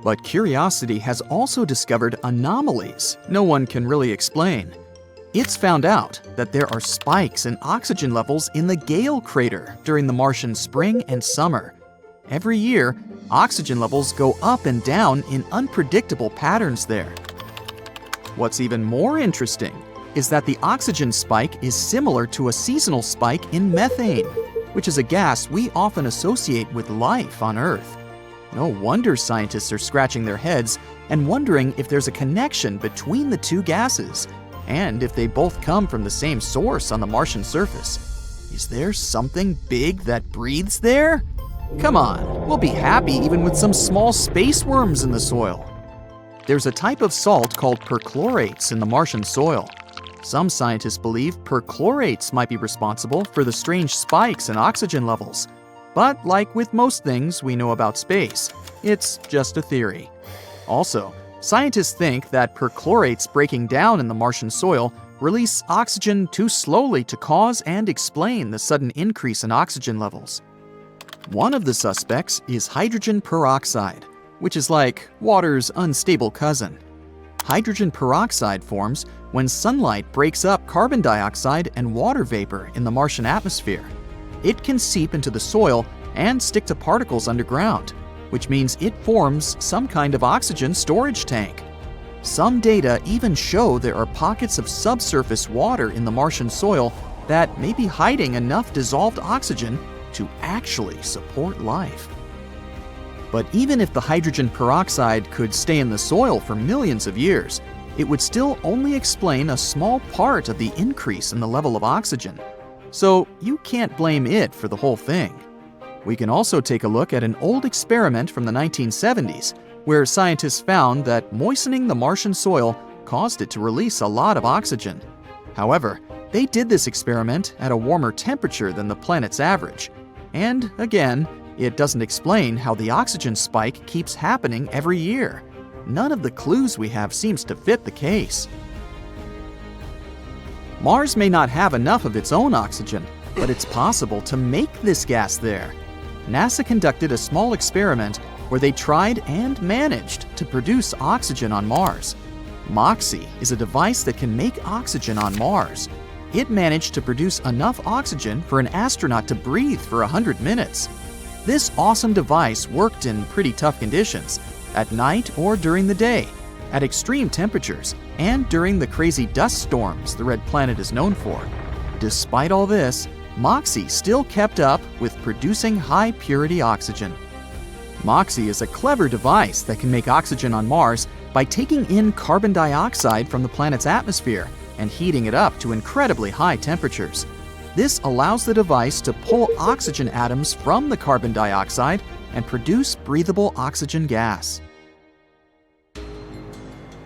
But Curiosity has also discovered anomalies no one can really explain. It's found out that there are spikes in oxygen levels in the Gale crater during the Martian spring and summer. Every year, oxygen levels go up and down in unpredictable patterns there. What's even more interesting is that the oxygen spike is similar to a seasonal spike in methane, which is a gas we often associate with life on Earth. No wonder scientists are scratching their heads and wondering if there's a connection between the two gases, and if they both come from the same source on the Martian surface. Is there something big that breathes there? Come on, we'll be happy even with some small space worms in the soil. There's a type of salt called perchlorates in the Martian soil. Some scientists believe perchlorates might be responsible for the strange spikes in oxygen levels. But like with most things we know about space, it's just a theory. Also, scientists think that perchlorates breaking down in the Martian soil release oxygen too slowly to cause and explain the sudden increase in oxygen levels. One of the suspects is hydrogen peroxide, which is like water's unstable cousin. Hydrogen peroxide forms when sunlight breaks up carbon dioxide and water vapor in the Martian atmosphere. It can seep into the soil and stick to particles underground, which means it forms some kind of oxygen storage tank. Some data even show there are pockets of subsurface water in the Martian soil that may be hiding enough dissolved oxygen to actually support life. But even if the hydrogen peroxide could stay in the soil for millions of years, it would still only explain a small part of the increase in the level of oxygen. So you can't blame it for the whole thing. We can also take a look at an old experiment from the 1970s, where scientists found that moistening the Martian soil caused it to release a lot of oxygen. However, they did this experiment at a warmer temperature than the planet's average. And again, it doesn't explain how the oxygen spike keeps happening every year. None of the clues we have seems to fit the case. Mars may not have enough of its own oxygen, but it's possible to make this gas there. NASA conducted a small experiment where they tried and managed to produce oxygen on Mars. MOXIE is a device that can make oxygen on Mars. It managed to produce enough oxygen for an astronaut to breathe for 100 minutes. This awesome device worked in pretty tough conditions, at night or during the day, at extreme temperatures, and during the crazy dust storms the red planet is known for. Despite all this, MOXIE still kept up with producing high-purity oxygen. MOXIE is a clever device that can make oxygen on Mars by taking in carbon dioxide from the planet's atmosphere and heating it up to incredibly high temperatures. This allows the device to pull oxygen atoms from the carbon dioxide and produce breathable oxygen gas.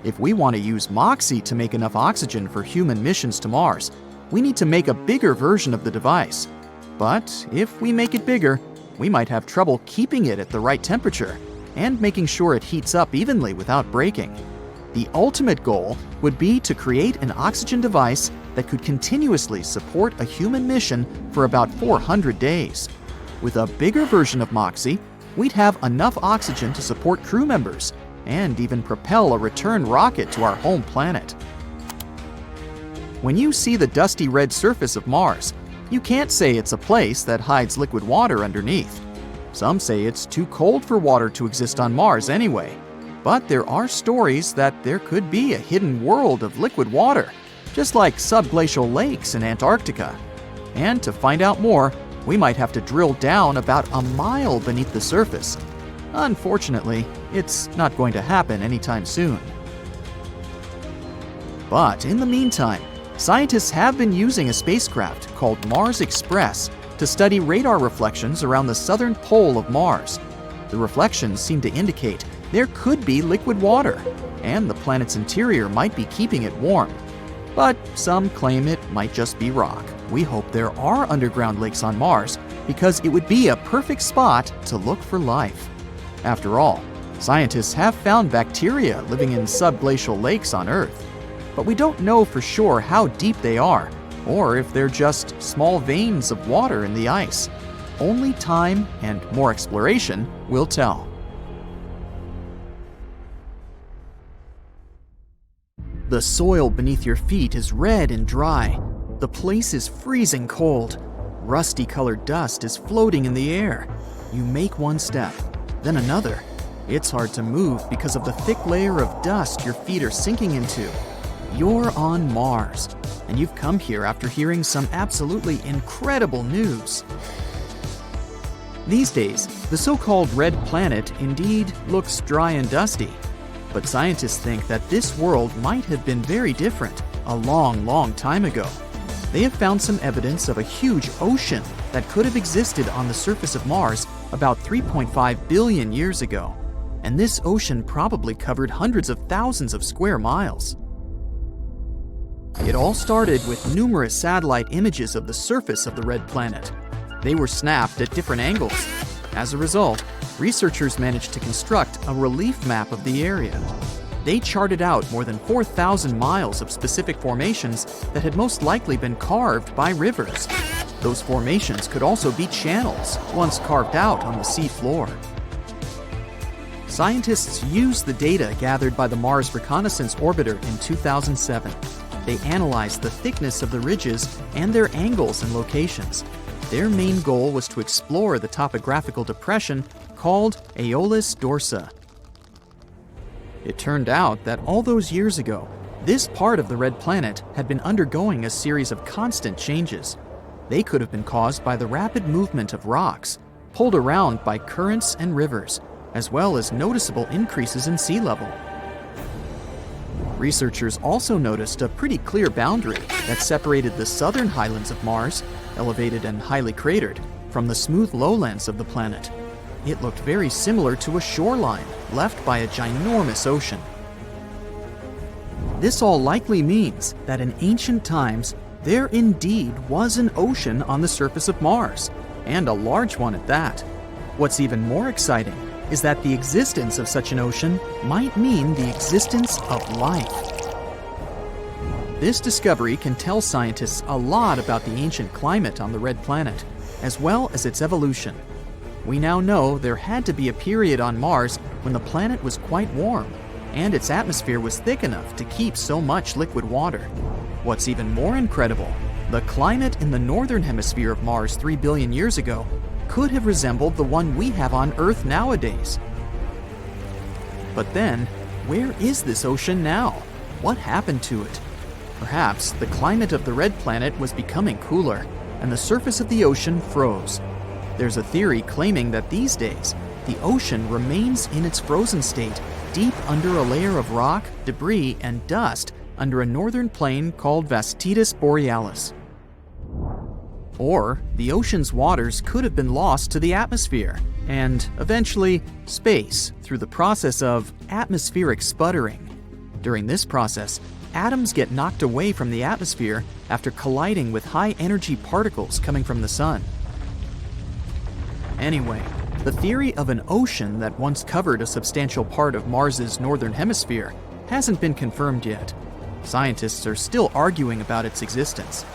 If we want to use MOXIE to make enough oxygen for human missions to Mars, we need to make a bigger version of the device. But if we make it bigger, we might have trouble keeping it at the right temperature and making sure it heats up evenly without breaking. The ultimate goal would be to create an oxygen device that could continuously support a human mission for about 400 days. With a bigger version of MOXIE, we'd have enough oxygen to support crew members and even propel a return rocket to our home planet. When you see the dusty red surface of Mars, you can't say it's a place that hides liquid water underneath. Some say it's too cold for water to exist on Mars anyway. But there are stories that there could be a hidden world of liquid water, just like subglacial lakes in Antarctica. And to find out more, we might have to drill down about a mile beneath the surface. Unfortunately, it's not going to happen anytime soon. But in the meantime, scientists have been using a spacecraft called Mars Express to study radar reflections around the southern pole of Mars. The reflections seem to indicate there could be liquid water, and the planet's interior might be keeping it warm. But some claim it might just be rock. We hope there are underground lakes on Mars because it would be a perfect spot to look for life. After all, scientists have found bacteria living in subglacial lakes on Earth. But we don't know for sure how deep they are, or if they're just small veins of water in the ice. Only time and more exploration will tell. The soil beneath your feet is red and dry. The place is freezing cold. Rusty-colored dust is floating in the air. You make one step, then another. It's hard to move because of the thick layer of dust your feet are sinking into. You're on Mars, and you've come here after hearing some absolutely incredible news. These days, the so-called red planet indeed looks dry and dusty. But scientists think that this world might have been very different a long, long time ago. They have found some evidence of a huge ocean that could have existed on the surface of Mars about 3.5 billion years ago. And this ocean probably covered hundreds of thousands of square miles. It all started with numerous satellite images of the surface of the red planet. They were snapped at different angles. As a result, researchers managed to construct a relief map of the area. They charted out more than 4,000 miles of specific formations that had most likely been carved by rivers. Those formations could also be channels, once carved out on the sea floor. Scientists used the data gathered by the Mars Reconnaissance Orbiter in 2007. They analyzed the thickness of the ridges and their angles and locations. Their main goal was to explore the topographical depression called Aeolus Dorsa. It turned out that all those years ago, this part of the red planet had been undergoing a series of constant changes. They could have been caused by the rapid movement of rocks, pulled around by currents and rivers, as well as noticeable increases in sea level. Researchers also noticed a pretty clear boundary that separated the southern highlands of Mars, elevated and highly cratered, from the smooth lowlands of the planet. It looked very similar to a shoreline left by a ginormous ocean. This all likely means that in ancient times, there indeed was an ocean on the surface of Mars, and a large one at that. What's even more exciting is that the existence of such an ocean might mean the existence of life. This discovery can tell scientists a lot about the ancient climate on the red planet, as well as its evolution. We now know there had to be a period on Mars when the planet was quite warm, and its atmosphere was thick enough to keep so much liquid water. What's even more incredible, the climate in the northern hemisphere of Mars 3 billion years ago could have resembled the one we have on Earth nowadays. But then, where is this ocean now? What happened to it? Perhaps the climate of the red planet was becoming cooler, and the surface of the ocean froze. There's a theory claiming that these days, the ocean remains in its frozen state, deep under a layer of rock, debris, and dust under a northern plain called Vasticus Borealis. Or the ocean's waters could have been lost to the atmosphere, and eventually space through the process of atmospheric sputtering. During this process, atoms get knocked away from the atmosphere after colliding with high-energy particles coming from the sun. Anyway, the theory of an ocean that once covered a substantial part of Mars's northern hemisphere hasn't been confirmed yet. Scientists are still arguing about its existence.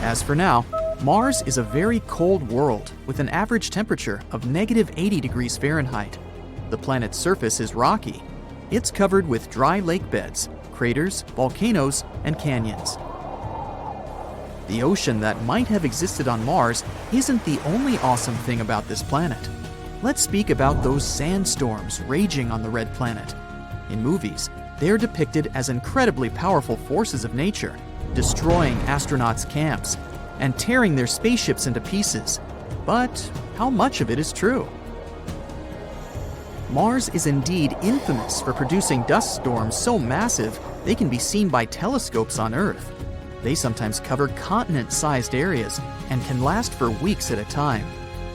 As for now, Mars is a very cold world with an average temperature of -80 degrees Fahrenheit. The planet's surface is rocky. It's covered with dry lake beds, craters, volcanoes, and canyons. The ocean that might have existed on Mars isn't the only awesome thing about this planet. Let's speak about those sandstorms raging on the red planet. In movies, they're depicted as incredibly powerful forces of nature, destroying astronauts' camps and tearing their spaceships into pieces. But how much of it is true? Mars is indeed infamous for producing dust storms so massive they can be seen by telescopes on Earth. They sometimes cover continent-sized areas and can last for weeks at a time.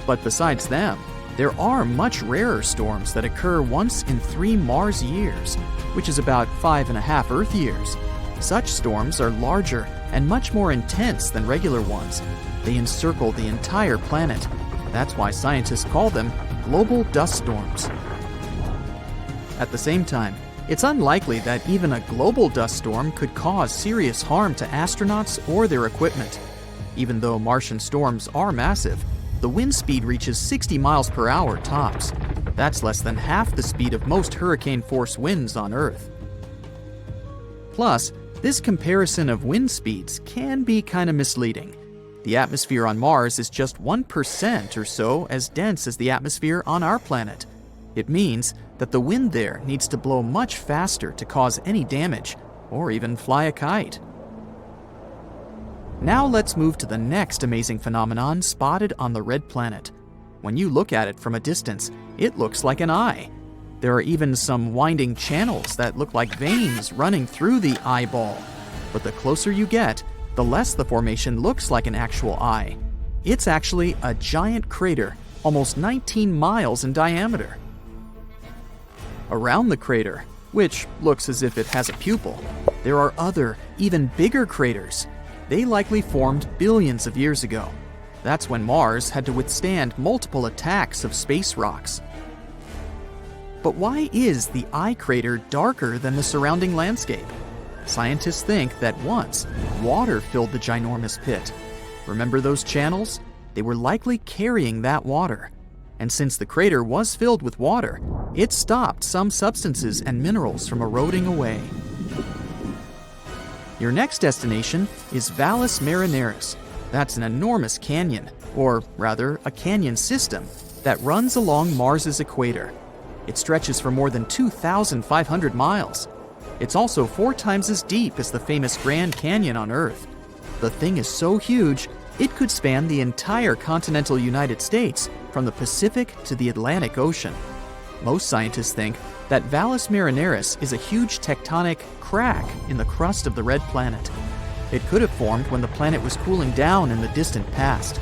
But besides them, there are much rarer storms that occur once in 3 Mars years, which is about 5.5 Earth years. Such storms are larger and much more intense than regular ones. They encircle the entire planet. That's why scientists call them global dust storms. At the same time, it's unlikely that even a global dust storm could cause serious harm to astronauts or their equipment. Even though Martian storms are massive, the wind speed reaches 60 miles per hour tops. That's less than half the speed of most hurricane-force winds on Earth. Plus, this comparison of wind speeds can be kind of misleading. The atmosphere on Mars is just 1% or so as dense as the atmosphere on our planet. It means that the wind there needs to blow much faster to cause any damage, or even fly a kite. Now let's move to the next amazing phenomenon spotted on the red planet. When you look at it from a distance, it looks like an eye. There are even some winding channels that look like veins running through the eyeball. But the closer you get, the less the formation looks like an actual eye. It's actually a giant crater, almost 19 miles in diameter. Around the crater, which looks as if it has a pupil, there are other, even bigger craters. They likely formed billions of years ago. That's when Mars had to withstand multiple attacks of space rocks. But why is the eye crater darker than the surrounding landscape? Scientists think that once, water filled the ginormous pit. Remember those channels? They were likely carrying that water. And since the crater was filled with water, it stopped some substances and minerals from eroding away. Your next destination is Valles Marineris. That's an enormous canyon, or rather, a canyon system, that runs along Mars's equator. It stretches for more than 2,500 miles. It's also 4 times as deep as the famous Grand Canyon on Earth. The thing is so huge, it could span the entire continental United States, from the Pacific to the Atlantic Ocean. Most scientists think that Valles Marineris is a huge tectonic crack in the crust of the red planet. It could have formed when the planet was cooling down in the distant past.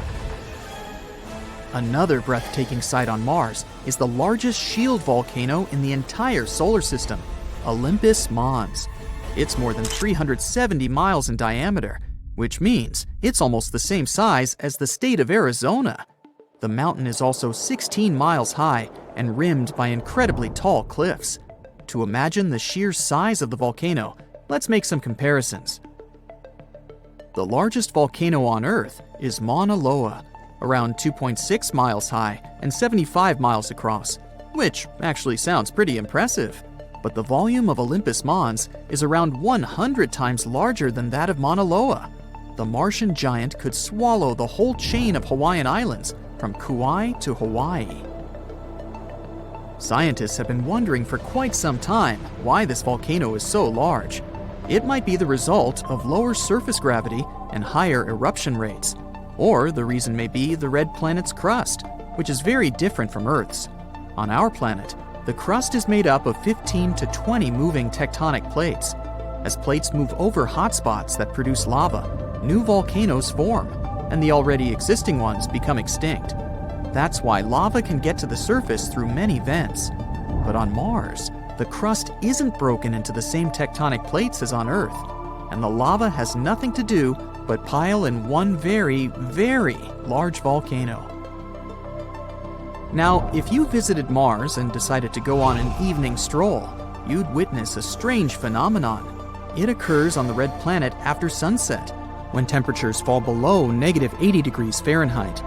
Another breathtaking sight on Mars is the largest shield volcano in the entire solar system, Olympus Mons. It's more than 370 miles in diameter, which means it's almost the same size as the state of Arizona. The mountain is also 16 miles high and rimmed by incredibly tall cliffs. To imagine the sheer size of the volcano, let's make some comparisons. The largest volcano on Earth is Mauna Loa. around 2.6 miles high and 75 miles across, which actually sounds pretty impressive. But the volume of Olympus Mons is around 100 times larger than that of Mauna Loa. The Martian giant could swallow the whole chain of Hawaiian Islands from Kauai to Hawaii. Scientists have been wondering for quite some time why this volcano is so large. It might be the result of lower surface gravity and higher eruption rates. Or the reason may be the red planet's crust, which is very different from Earth's. On our planet, the crust is made up of 15 to 20 moving tectonic plates. As plates move over hotspots that produce lava, new volcanoes form, and the already existing ones become extinct. That's why lava can get to the surface through many vents. But on Mars, the crust isn't broken into the same tectonic plates as on Earth, and the lava has nothing to do but pile in one very, very large volcano. Now, if you visited Mars and decided to go on an evening stroll, you'd witness a strange phenomenon. It occurs on the red planet after sunset, when temperatures fall below -80 degrees Fahrenheit.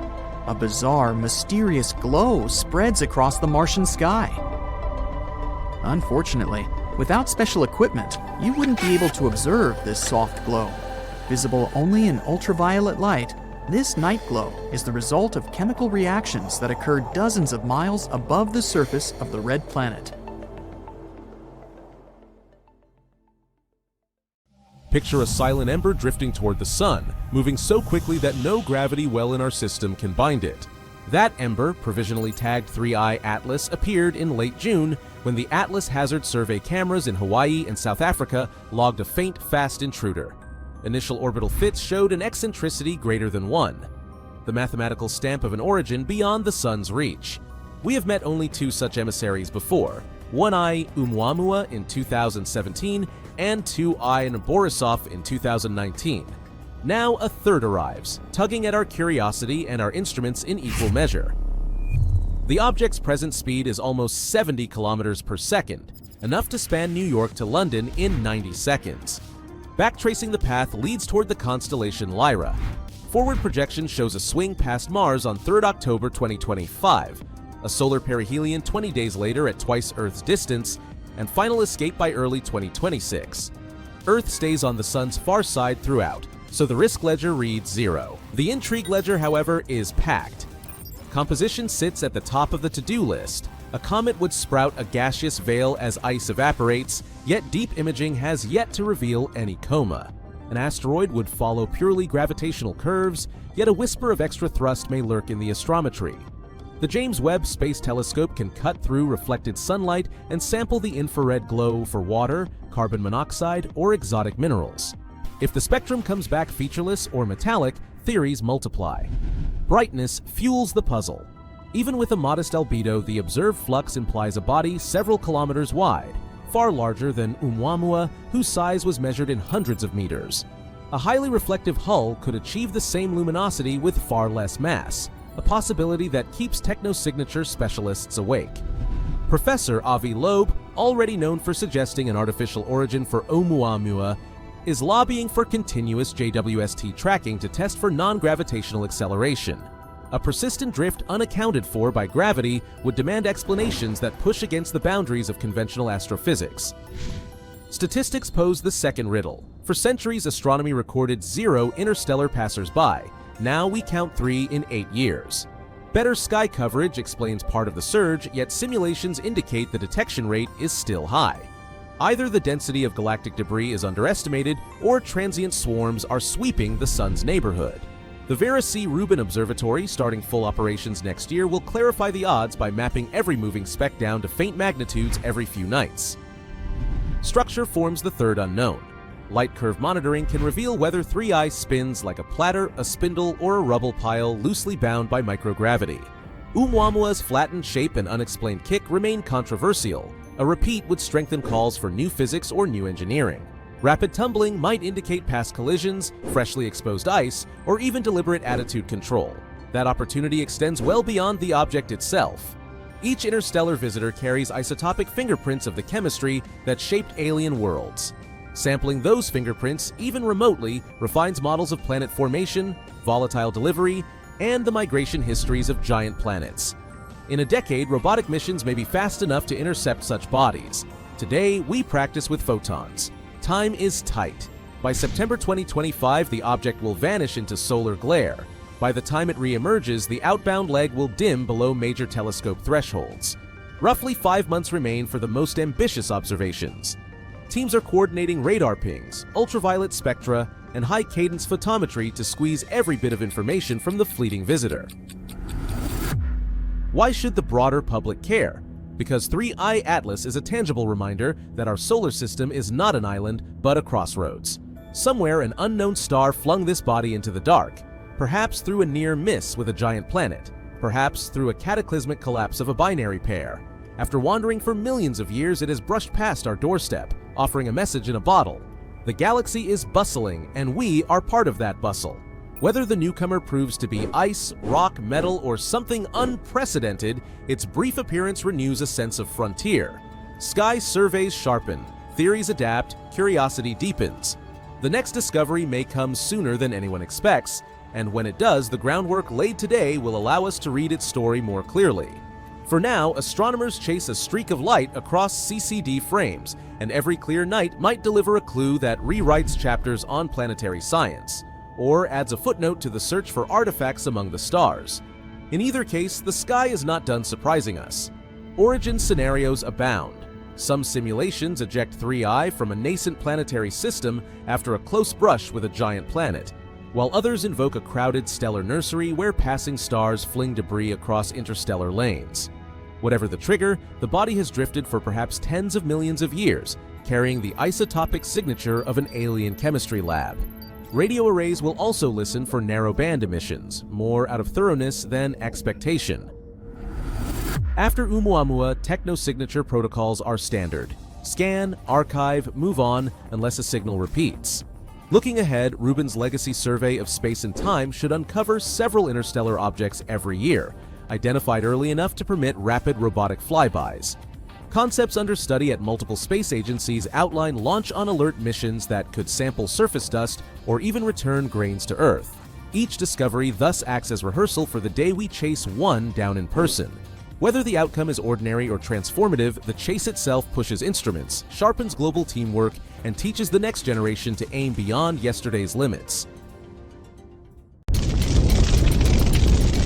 A bizarre, mysterious glow spreads across the Martian sky. Unfortunately, without special equipment, you wouldn't be able to observe this soft glow. Visible only in ultraviolet light, this night glow is the result of chemical reactions that occur dozens of miles above the surface of the red planet. Picture a silent ember drifting toward the sun, moving so quickly that no gravity well in our system can bind it. That ember, provisionally tagged 3I Atlas, appeared in late June when the Atlas Hazard Survey cameras in Hawaii and South Africa logged a faint, fast intruder. Initial orbital fits showed an eccentricity greater than 1, the mathematical stamp of an origin beyond the sun's reach. We have met only 2 such emissaries before, 1I Oumuamua in 2017 and 2I Borisov in 2019. Now a third arrives, tugging at our curiosity and our instruments in equal measure. The object's present speed is almost 70 kilometers per second, enough to span New York to London in 90 seconds. Backtracing the path leads toward the constellation Lyra. Forward projection shows a swing past Mars on 3rd October 2025, a solar perihelion 20 days later at twice Earth's distance, and final escape by early 2026. Earth stays on the sun's far side throughout, so the risk ledger reads 0. The intrigue ledger, however, is packed. Composition sits at the top of the to-do list. A comet would sprout a gaseous veil as ice evaporates, yet deep imaging has yet to reveal any coma. An asteroid would follow purely gravitational curves, yet a whisper of extra thrust may lurk in the astrometry. The James Webb Space Telescope can cut through reflected sunlight and sample the infrared glow for water, carbon monoxide, or exotic minerals. If the spectrum comes back featureless or metallic, theories multiply. Brightness fuels the puzzle. Even with a modest albedo, the observed flux implies a body several kilometers wide, far larger than Oumuamua, whose size was measured in hundreds of meters. A highly reflective hull could achieve the same luminosity with far less mass, a possibility that keeps technosignature specialists awake. Professor Avi Loeb, already known for suggesting an artificial origin for Oumuamua, is lobbying for continuous JWST tracking to test for non-gravitational acceleration. A persistent drift unaccounted for by gravity would demand explanations that push against the boundaries of conventional astrophysics. Statistics pose the second riddle. For centuries, astronomy recorded 0 interstellar passers-by. Now we count 3 in 8 years. Better sky coverage explains part of the surge, yet simulations indicate the detection rate is still high. Either the density of galactic debris is underestimated, or transient swarms are sweeping the sun's neighborhood. The Vera C. Rubin Observatory, starting full operations next year, will clarify the odds by mapping every moving speck down to faint magnitudes every few nights. Structure forms the third unknown. Light curve monitoring can reveal whether 3I spins like a platter, a spindle, or a rubble pile loosely bound by microgravity. Oumuamua's flattened shape and unexplained kick remain controversial. A repeat would strengthen calls for new physics or new engineering. Rapid tumbling might indicate past collisions, freshly exposed ice, or even deliberate attitude control. That opportunity extends well beyond the object itself. Each interstellar visitor carries isotopic fingerprints of the chemistry that shaped alien worlds. Sampling those fingerprints, even remotely, refines models of planet formation, volatile delivery, and the migration histories of giant planets. In a decade, robotic missions may be fast enough to intercept such bodies. Today, we practice with photons. Time is tight. By September 2025, the object will vanish into solar glare. By the time it re-emerges, the outbound leg will dim below major telescope thresholds. Roughly 5 months remain for the most ambitious observations. Teams are coordinating radar pings, ultraviolet spectra, and high-cadence photometry to squeeze every bit of information from the fleeting visitor. Why should the broader public care? Because 3I Atlas is a tangible reminder that our solar system is not an island, but a crossroads. Somewhere, an unknown star flung this body into the dark, perhaps through a near miss with a giant planet, perhaps through a cataclysmic collapse of a binary pair. After wandering for millions of years, it has brushed past our doorstep, offering a message in a bottle. The galaxy is bustling, and we are part of that bustle. Whether the newcomer proves to be ice, rock, metal, or something unprecedented, its brief appearance renews a sense of frontier. Sky surveys sharpen, theories adapt, curiosity deepens. The next discovery may come sooner than anyone expects, and when it does, the groundwork laid today will allow us to read its story more clearly. For now, astronomers chase a streak of light across CCD frames, and every clear night might deliver a clue that rewrites chapters on planetary science, or adds a footnote to the search for artifacts among the stars. In either case, the sky is not done surprising us. Origin scenarios abound. Some simulations eject 3I from a nascent planetary system after a close brush with a giant planet, while others invoke a crowded stellar nursery where passing stars fling debris across interstellar lanes. Whatever the trigger, the body has drifted for perhaps tens of millions of years, carrying the isotopic signature of an alien chemistry lab. Radio arrays will also listen for narrow-band emissions, more out of thoroughness than expectation. After Oumuamua, techno-signature protocols are standard. Scan, archive, move on, unless a signal repeats. Looking ahead, Rubin's legacy survey of space and time should uncover several interstellar objects every year, identified early enough to permit rapid robotic flybys. Concepts under study at multiple space agencies outline launch-on-alert missions that could sample surface dust or even return grains to Earth. Each discovery thus acts as rehearsal for the day we chase one down in person. Whether the outcome is ordinary or transformative, the chase itself pushes instruments, sharpens global teamwork, and teaches the next generation to aim beyond yesterday's limits.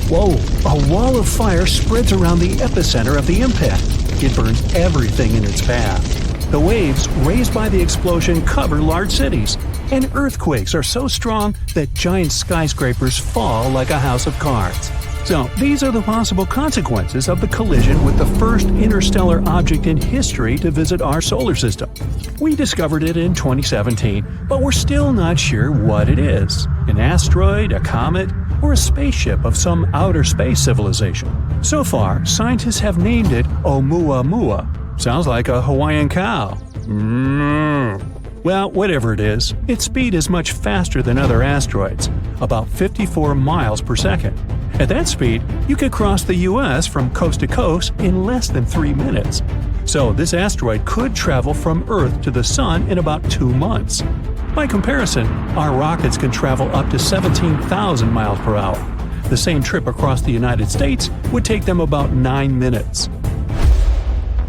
Whoa! A wall of fire spreads around the epicenter of the impact. It burns everything in its path. The waves raised by the explosion cover large cities, and earthquakes are so strong that giant skyscrapers fall like a house of cards. So, these are the possible consequences of the collision with the first interstellar object in history to visit our solar system. We discovered it in 2017, but we're still not sure what it is: an asteroid, a comet, or a spaceship of some outer space civilization. So far, scientists have named it Oumuamua. Sounds like a Hawaiian cow. Well, whatever it is, its speed is much faster than other asteroids, about 54 miles per second. At that speed, you could cross the US from coast to coast in less than 3 minutes. So this asteroid could travel from Earth to the Sun in about 2 months. By comparison, our rockets can travel up to 17,000 miles per hour. The same trip across the United States would take them about 9 minutes.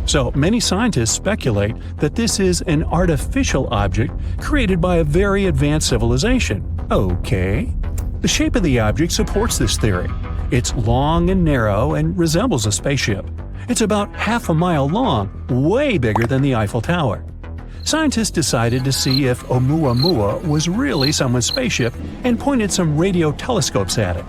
So many scientists speculate that this is an artificial object created by a very advanced civilization. Okay. The shape of the object supports this theory. It's long and narrow and resembles a spaceship. It's about half a mile long, way bigger than the Eiffel Tower. Scientists decided to see if Oumuamua was really someone's spaceship and pointed some radio telescopes at it.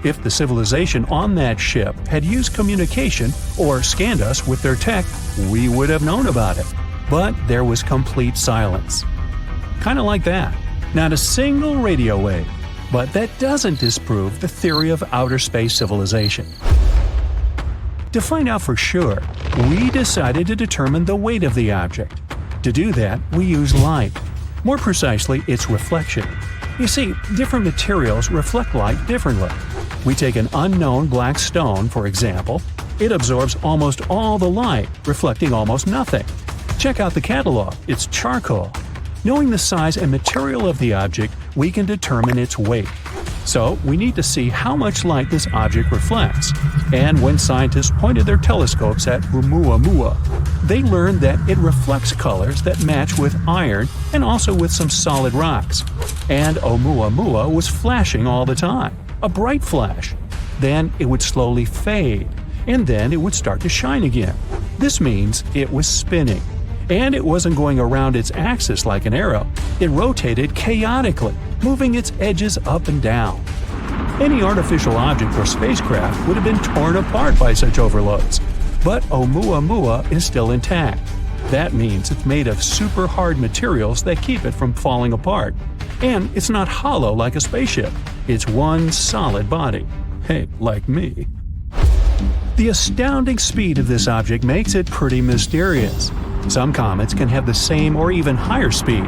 If the civilization on that ship had used communication or scanned us with their tech, we would have known about it. But there was complete silence. Kind of like that. Not a single radio wave. But that doesn't disprove the theory of outer space civilization. To find out for sure, we decided to determine the weight of the object. To do that, we use light. More precisely, its reflection. You see, different materials reflect light differently. We take an unknown black stone, for example. It absorbs almost all the light, reflecting almost nothing. Check out the catalog, it's charcoal. Knowing the size and material of the object, we can determine its weight. So we need to see how much light this object reflects. And when scientists pointed their telescopes at Oumuamua, they learned that it reflects colors that match with iron and also with some solid rocks. And Oumuamua was flashing all the time, a bright flash. Then it would slowly fade, and then it would start to shine again. This means it was spinning. And it wasn't going around its axis like an arrow. It rotated chaotically, moving its edges up and down. Any artificial object or spacecraft would have been torn apart by such overloads. But Oumuamua is still intact. That means it's made of super hard materials that keep it from falling apart. And it's not hollow like a spaceship. It's one solid body. Hey, like me. The astounding speed of this object makes it pretty mysterious. Some comets can have the same or even higher speed,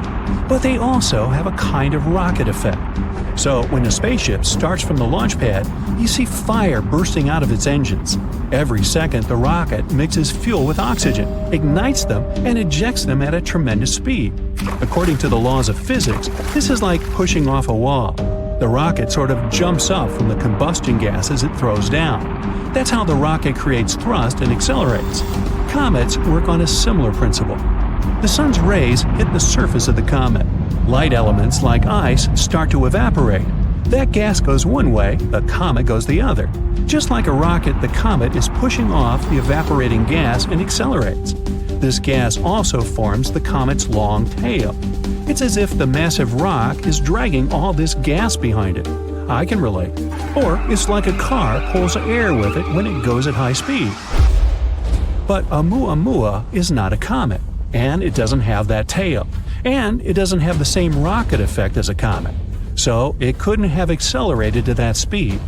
but they also have a kind of rocket effect. So when a spaceship starts from the launch pad, you see fire bursting out of its engines. Every second, the rocket mixes fuel with oxygen, ignites them, and ejects them at a tremendous speed. According to the laws of physics, this is like pushing off a wall. The rocket sort of jumps up from the combustion gases it throws down. That's how the rocket creates thrust and accelerates. Comets work on a similar principle. The sun's rays hit the surface of the comet. Light elements like ice start to evaporate. That gas goes one way, the comet goes the other. Just like a rocket, the comet is pushing off the evaporating gas and accelerates. This gas also forms the comet's long tail. It's as if the massive rock is dragging all this gas behind it. I can relate. Or it's like a car pulls air with it when it goes at high speed. But Oumuamua is not a comet, and it doesn't have that tail, and it doesn't have the same rocket effect as a comet, so it couldn't have accelerated to that speed.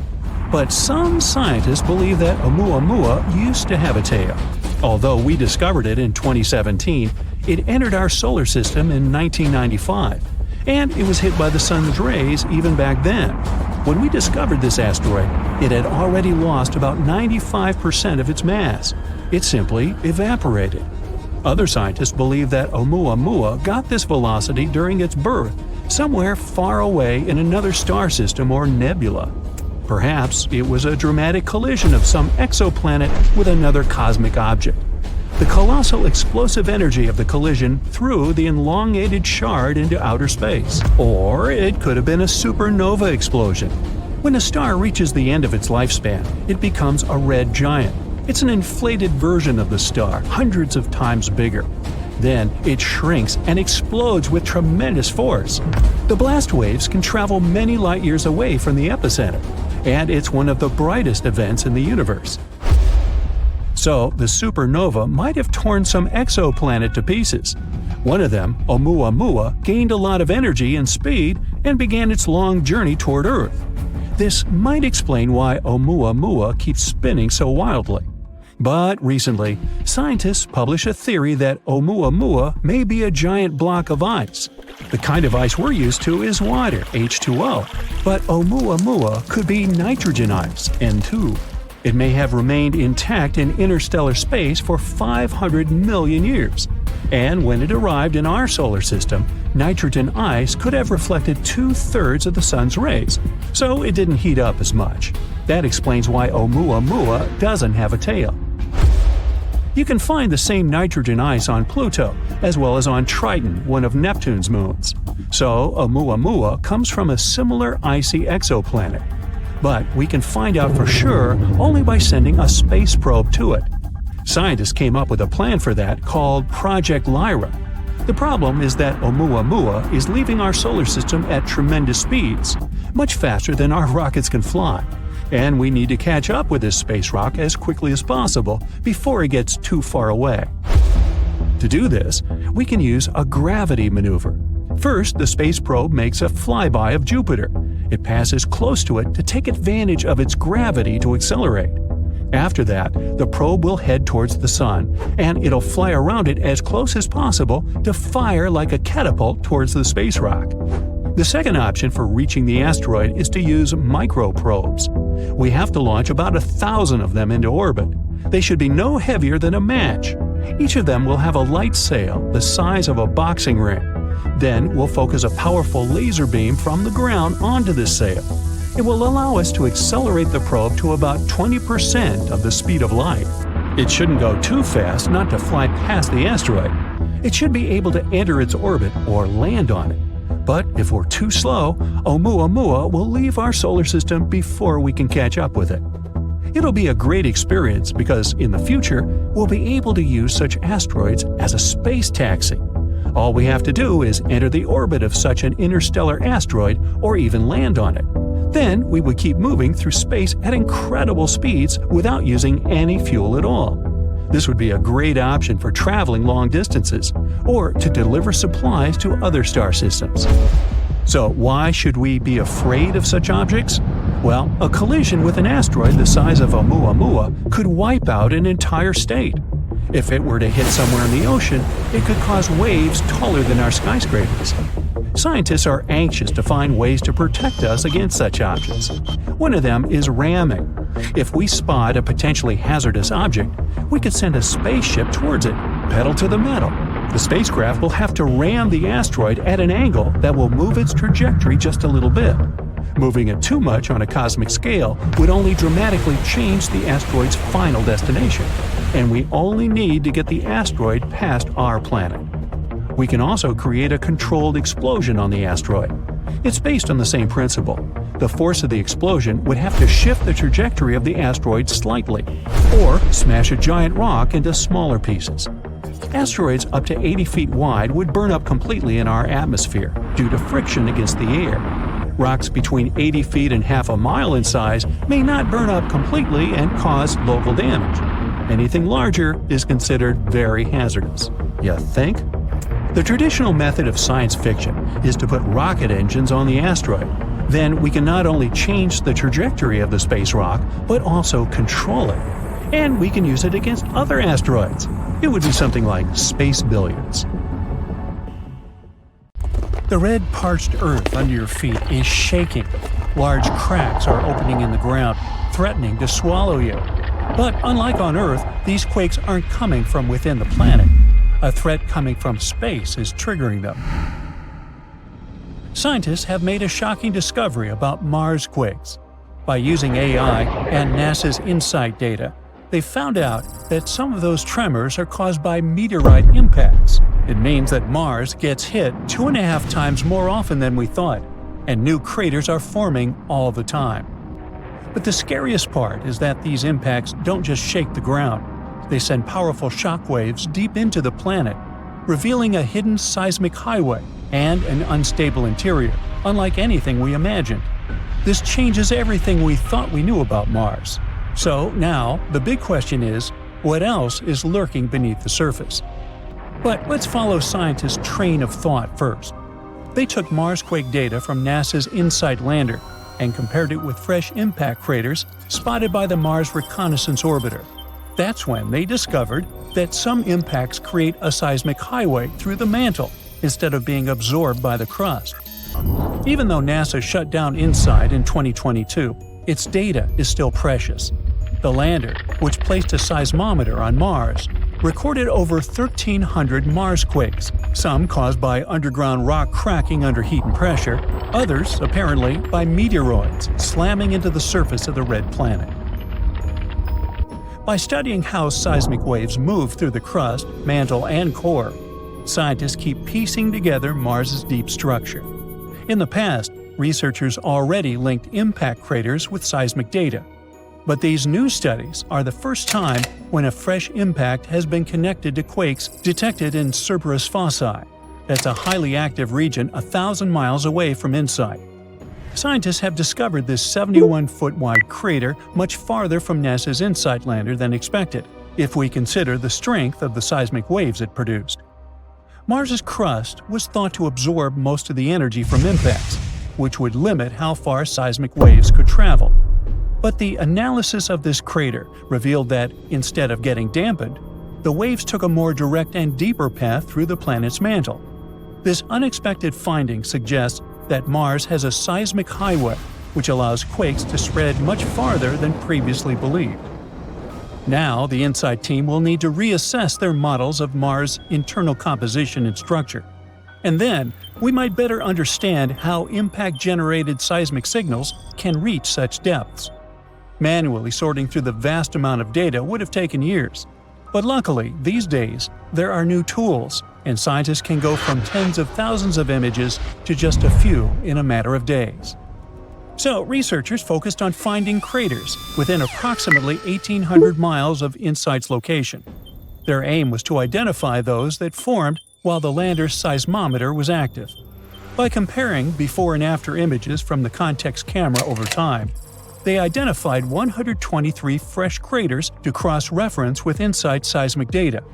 But some scientists believe that Oumuamua used to have a tail. Although we discovered it in 2017, it entered our solar system in 1995, and it was hit by the sun's rays even back then. When we discovered this asteroid, it had already lost about 95% of its mass. It simply evaporated. Other scientists believe that Oumuamua got this velocity during its birth, somewhere far away in another star system or nebula. Perhaps it was a dramatic collision of some exoplanet with another cosmic object. The colossal explosive energy of the collision threw the elongated shard into outer space. Or it could have been a supernova explosion. When a star reaches the end of its lifespan, it becomes a red giant. It's an inflated version of the star, hundreds of times bigger. Then it shrinks and explodes with tremendous force. The blast waves can travel many light years away from the epicenter, and it's one of the brightest events in the universe. So the supernova might have torn some exoplanet to pieces. One of them, Oumuamua, gained a lot of energy and speed and began its long journey toward Earth. This might explain why Oumuamua keeps spinning so wildly. But recently, scientists published a theory that Oumuamua may be a giant block of ice. The kind of ice we're used to is water, H2O, but Oumuamua could be nitrogen ice, N2. It may have remained intact in interstellar space for 500 million years. And when it arrived in our solar system, nitrogen ice could have reflected 2/3 of the sun's rays, so it didn't heat up as much. That explains why Oumuamua doesn't have a tail. You can find the same nitrogen ice on Pluto, as well as on Triton, one of Neptune's moons. So Oumuamua comes from a similar icy exoplanet. But we can find out for sure only by sending a space probe to it. Scientists came up with a plan for that called Project Lyra. The problem is that Oumuamua is leaving our solar system at tremendous speeds, much faster than our rockets can fly. And we need to catch up with this space rock as quickly as possible before it gets too far away. To do this, we can use a gravity maneuver. First, the space probe makes a flyby of Jupiter. It passes close to it to take advantage of its gravity to accelerate. After that, the probe will head towards the Sun, and it'll fly around it as close as possible to fire like a catapult towards the space rock. The second option for reaching the asteroid is to use microprobes. We have to launch about 1,000 of them into orbit. They should be no heavier than a match. Each of them will have a light sail the size of a boxing ring. Then we'll focus a powerful laser beam from the ground onto this sail. It will allow us to accelerate the probe to about 20% of the speed of light. It shouldn't go too fast not to fly past the asteroid. It should be able to enter its orbit or land on it. But if we're too slow, Oumuamua will leave our solar system before we can catch up with it. It'll be a great experience because in the future, we'll be able to use such asteroids as a space taxi. All we have to do is enter the orbit of such an interstellar asteroid or even land on it. Then we would keep moving through space at incredible speeds without using any fuel at all. This would be a great option for traveling long distances or to deliver supplies to other star systems. So why should we be afraid of such objects? Well, a collision with an asteroid the size of Oumuamua could wipe out an entire state. If it were to hit somewhere in the ocean, it could cause waves taller than our skyscrapers. Scientists are anxious to find ways to protect us against such objects. One of them is ramming. If we spot a potentially hazardous object, we could send a spaceship towards it, pedal to the metal. The spacecraft will have to ram the asteroid at an angle that will move its trajectory just a little bit. Moving it too much on a cosmic scale would only dramatically change the asteroid's final destination, and we only need to get the asteroid past our planet. We can also create a controlled explosion on the asteroid. It's based on the same principle. The force of the explosion would have to shift the trajectory of the asteroid slightly, or smash a giant rock into smaller pieces. Asteroids up to 80 feet wide would burn up completely in our atmosphere due to friction against the air. Rocks between 80 feet and half a mile in size may not burn up completely and cause local damage. Anything larger is considered very hazardous. You think? The traditional method of science fiction is to put rocket engines on the asteroid. Then we can not only change the trajectory of the space rock, but also control it. And we can use it against other asteroids. It would be something like space billiards. The red parched earth under your feet is shaking. Large cracks are opening in the ground, threatening to swallow you. But unlike on Earth, these quakes aren't coming from within the planet. A threat coming from space is triggering them. Scientists have made a shocking discovery about Mars quakes. By using AI and NASA's InSight data, they found out that some of those tremors are caused by meteorite impacts. It means that Mars gets hit 2.5 times more often than we thought, and new craters are forming all the time. But the scariest part is that these impacts don't just shake the ground. They send powerful shock waves deep into the planet, revealing a hidden seismic highway and an unstable interior, unlike anything we imagined. This changes everything we thought we knew about Mars. So now, the big question is, what else is lurking beneath the surface? But let's follow scientists' train of thought first. They took Marsquake data from NASA's InSight lander and compared it with fresh impact craters spotted by the Mars Reconnaissance Orbiter. That's when they discovered that some impacts create a seismic highway through the mantle instead of being absorbed by the crust. Even though NASA shut down InSight in 2022, its data is still precious. The lander, which placed a seismometer on Mars, recorded over 1,300 Marsquakes, some caused by underground rock cracking under heat and pressure, others, apparently, by meteoroids slamming into the surface of the red planet. By studying how seismic waves move through the crust, mantle, and core, scientists keep piecing together Mars's deep structure. In the past, researchers already linked impact craters with seismic data. But these new studies are the first time when a fresh impact has been connected to quakes detected in Cerberus Fossae. That's a highly active region 1,000 miles away from InSight. Scientists have discovered this 71-foot-wide crater much farther from NASA's InSight lander than expected, if we consider the strength of the seismic waves it produced. Mars's crust was thought to absorb most of the energy from impacts, which would limit how far seismic waves could travel. But the analysis of this crater revealed that, instead of getting dampened, the waves took a more direct and deeper path through the planet's mantle. This unexpected finding suggests that Mars has a seismic highway, which allows quakes to spread much farther than previously believed. Now, the InSight team will need to reassess their models of Mars' internal composition and structure. And then, we might better understand how impact-generated seismic signals can reach such depths. Manually sorting through the vast amount of data would have taken years. But luckily, these days, there are new tools, and scientists can go from tens of thousands of images to just a few in a matter of days. So, researchers focused on finding craters within approximately 1,800 miles of InSight's location. Their aim was to identify those that formed while the lander's seismometer was active. By comparing before and after images from the context camera over time, they identified 123 fresh craters to cross-reference with InSight's seismic data.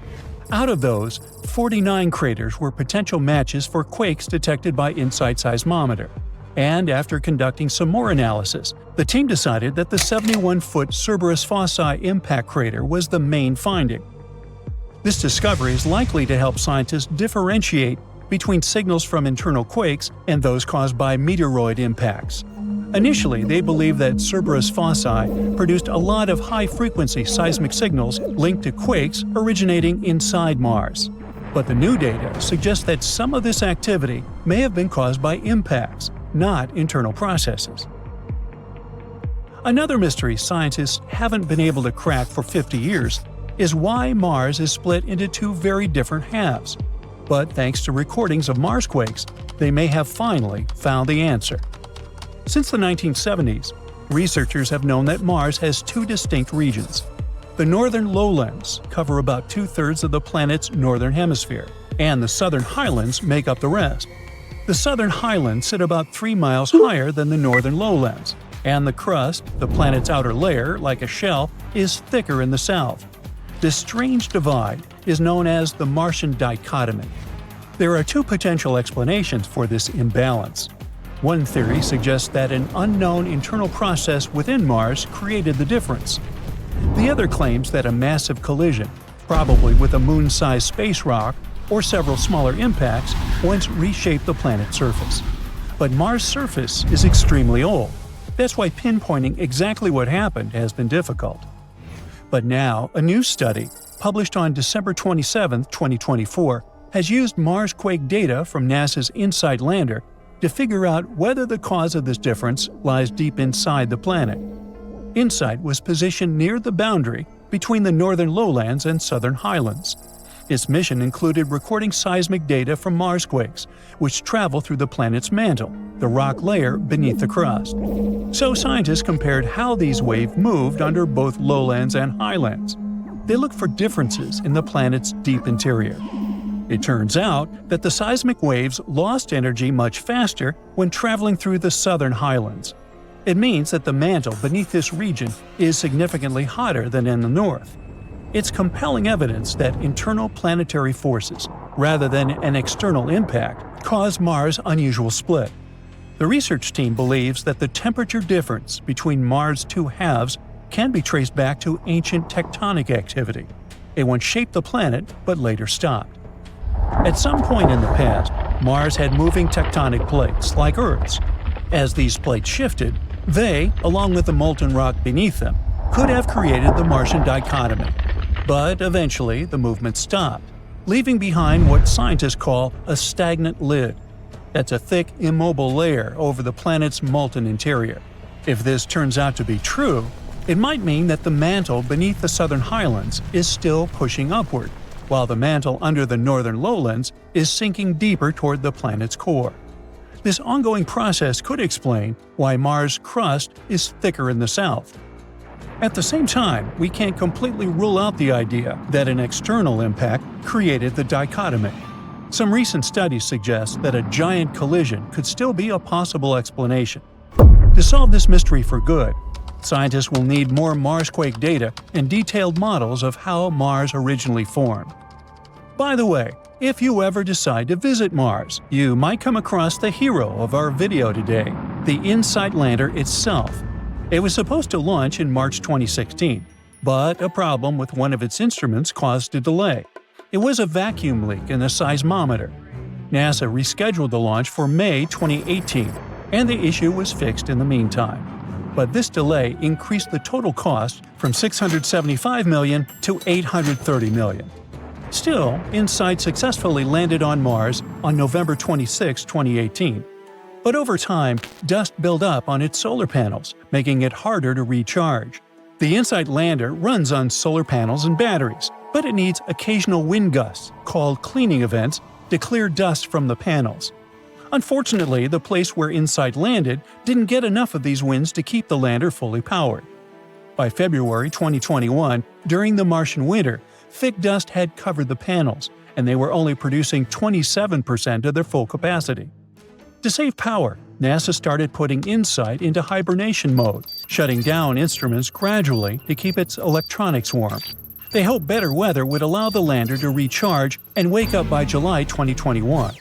Out of those, 49 craters were potential matches for quakes detected by InSight's seismometer. And after conducting some more analysis, the team decided that the 71-foot Cerberus fossae impact crater was the main finding. This discovery is likely to help scientists differentiate between signals from internal quakes and those caused by meteoroid impacts. Initially, they believed that Cerberus fossae produced a lot of high-frequency seismic signals linked to quakes originating inside Mars. But the new data suggests that some of this activity may have been caused by impacts, not internal processes. Another mystery scientists haven't been able to crack for 50 years is why Mars is split into two very different halves. But thanks to recordings of Mars quakes, they may have finally found the answer. Since the 1970s, researchers have known that Mars has two distinct regions. The northern lowlands cover about two-thirds of the planet's northern hemisphere, and the southern highlands make up the rest. The southern highlands sit about 3 miles higher than the northern lowlands, and the crust, the planet's outer layer, like a shell, is thicker in the south. This strange divide is known as the Martian dichotomy. There are two potential explanations for this imbalance. One theory suggests that an unknown internal process within Mars created the difference. The other claims that a massive collision, probably with a moon-sized space rock or several smaller impacts, once reshaped the planet's surface. But Mars' surface is extremely old. That's why pinpointing exactly what happened has been difficult. But now, a new study, published on December 27, 2024, has used Mars quake data from NASA's InSight lander to figure out whether the cause of this difference lies deep inside the planet. InSight was positioned near the boundary between the northern lowlands and southern highlands. Its mission included recording seismic data from Mars quakes, which travel through the planet's mantle, the rock layer beneath the crust. So scientists compared how these waves moved under both lowlands and highlands. They looked for differences in the planet's deep interior. It turns out that the seismic waves lost energy much faster when traveling through the southern highlands. It means that the mantle beneath this region is significantly hotter than in the north. It's compelling evidence that internal planetary forces, rather than an external impact, caused Mars' unusual split. The research team believes that the temperature difference between Mars' two halves can be traced back to ancient tectonic activity. It once shaped the planet, but later stopped. At some point in the past, Mars had moving tectonic plates, like Earth's. As these plates shifted, they, along with the molten rock beneath them, could have created the Martian dichotomy. But eventually, the movement stopped, leaving behind what scientists call a stagnant lid. That's a thick, immobile layer over the planet's molten interior. If this turns out to be true, it might mean that the mantle beneath the southern highlands is still pushing upward, while the mantle under the northern lowlands is sinking deeper toward the planet's core. This ongoing process could explain why Mars' crust is thicker in the south. At the same time, we can't completely rule out the idea that an external impact created the dichotomy. Some recent studies suggest that a giant collision could still be a possible explanation. To solve this mystery for good, scientists will need more Marsquake data and detailed models of how Mars originally formed. By the way, if you ever decide to visit Mars, you might come across the hero of our video today, the InSight lander itself. It was supposed to launch in March 2016, but a problem with one of its instruments caused a delay. It was a vacuum leak in the seismometer. NASA rescheduled the launch for May 2018, and the issue was fixed in the meantime. But this delay increased the total cost from $675 million to $830 million. Still, InSight successfully landed on Mars on November 26, 2018. But over time, dust built up on its solar panels, making it harder to recharge. The InSight lander runs on solar panels and batteries, but it needs occasional wind gusts, called cleaning events, to clear dust from the panels. Unfortunately, the place where InSight landed didn't get enough of these winds to keep the lander fully powered. By February 2021, during the Martian winter, thick dust had covered the panels, and they were only producing 27% of their full capacity. To save power, NASA started putting InSight into hibernation mode, shutting down instruments gradually to keep its electronics warm. They hoped better weather would allow the lander to recharge and wake up by July 2021.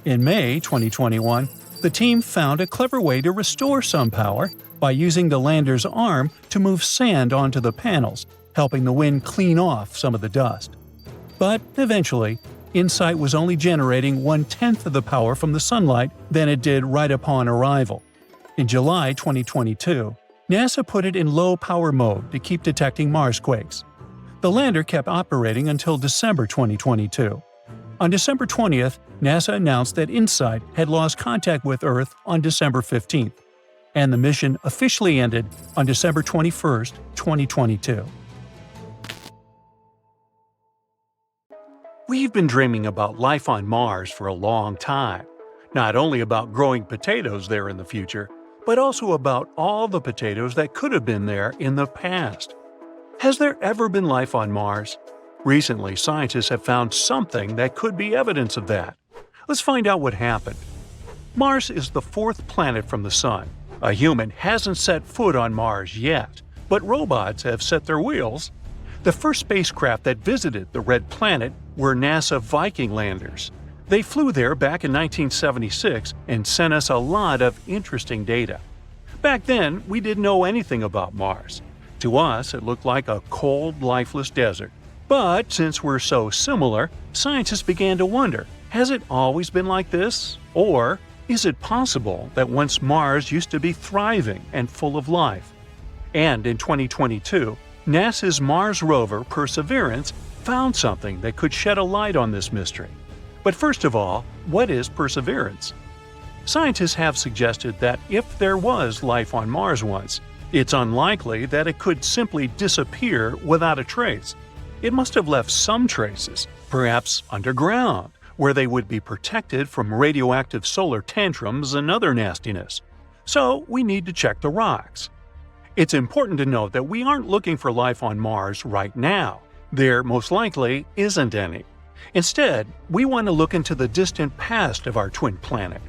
In May 2021, the team found a clever way to restore some power by using the lander's arm to move sand onto the panels, helping the wind clean off some of the dust. But eventually, InSight was only generating 1/10 of the power from the sunlight than it did right upon arrival. In July 2022, NASA put it in low power mode to keep detecting Mars quakes. The lander kept operating until December 2022. On December 20th, NASA announced that InSight had lost contact with Earth on December 15th, and the mission officially ended on December 21st, 2022. We've been dreaming about life on Mars for a long time. Not only about growing potatoes there in the future, but also about all the potatoes that could have been there in the past. Has there ever been life on Mars? Recently, scientists have found something that could be evidence of that. Let's find out what happened. Mars is the fourth planet from the Sun. A human hasn't set foot on Mars yet, but robots have set their wheels. The first spacecraft that visited the Red Planet were NASA Viking landers. They flew there back in 1976 and sent us a lot of interesting data. Back then, we didn't know anything about Mars. To us, it looked like a cold, lifeless desert. But since we're so similar, scientists began to wonder, has it always been like this? Or is it possible that once Mars used to be thriving and full of life? And in 2022, NASA's Mars rover Perseverance found something that could shed a light on this mystery. But first of all, what is Perseverance? Scientists have suggested that if there was life on Mars once, it's unlikely that it could simply disappear without a trace. It must have left some traces, perhaps underground, where they would be protected from radioactive solar tantrums and other nastiness. So we need to check the rocks. It's important to note that we aren't looking for life on Mars right now. There most likely isn't any. Instead, we want to look into the distant past of our twin planet.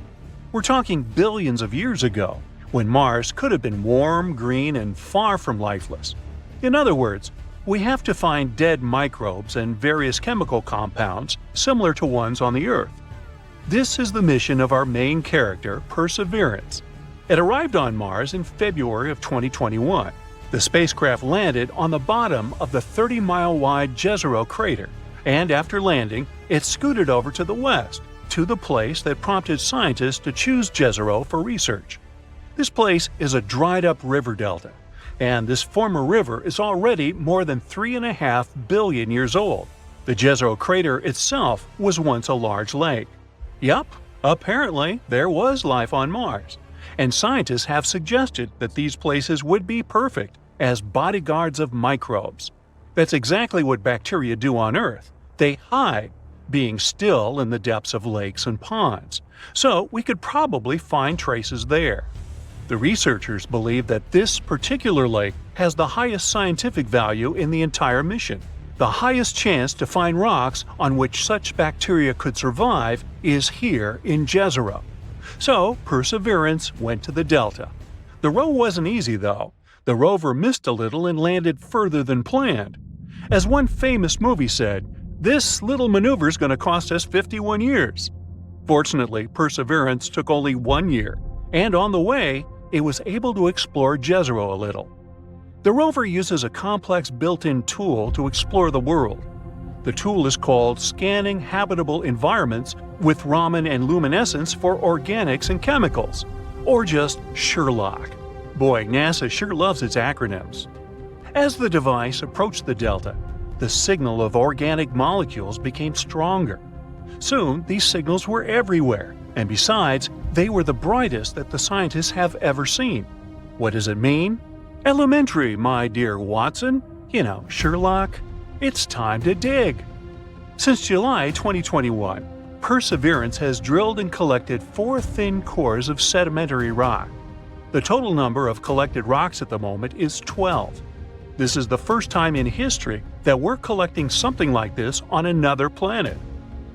We're talking billions of years ago, when Mars could have been warm, green, and far from lifeless. In other words, we have to find dead microbes and various chemical compounds similar to ones on the Earth. This is the mission of our main character, Perseverance. It arrived on Mars in February of 2021. The spacecraft landed on the bottom of the 30-mile-wide Jezero crater, and after landing, it scooted over to the west, to the place that prompted scientists to choose Jezero for research. This place is a dried-up river delta, and this former river is already more than 3.5 billion years old. The Jezero crater itself was once a large lake. Yup, apparently there was life on Mars, and scientists have suggested that these places would be perfect as bodyguards of microbes. That's exactly what bacteria do on Earth. They hide, being still in the depths of lakes and ponds, so we could probably find traces there. The researchers believe that this particular lake has the highest scientific value in the entire mission. The highest chance to find rocks on which such bacteria could survive is here in Jezero. So Perseverance went to the delta. The row wasn't easy though. The rover missed a little and landed further than planned. As one famous movie said, "This little maneuver's going to cost us 51 years." Fortunately, Perseverance took only 1 year, and on the way, it was able to explore Jezero a little. The rover uses a complex built-in tool to explore the world. The tool is called Scanning Habitable Environments with Raman and Luminescence for Organics and Chemicals, or just SHERLOC. Boy, NASA sure loves its acronyms. As the device approached the delta, The signal of organic molecules became stronger. Soon, these signals were everywhere, and besides, they were the brightest that the scientists have ever seen. What does it mean? Elementary, my dear Watson. You know, Sherlock. It's time to dig. Since July 2021, Perseverance has drilled and collected 4 thin cores of sedimentary rock. The total number of collected rocks at the moment is 12. This is the first time in history that we're collecting something like this on another planet.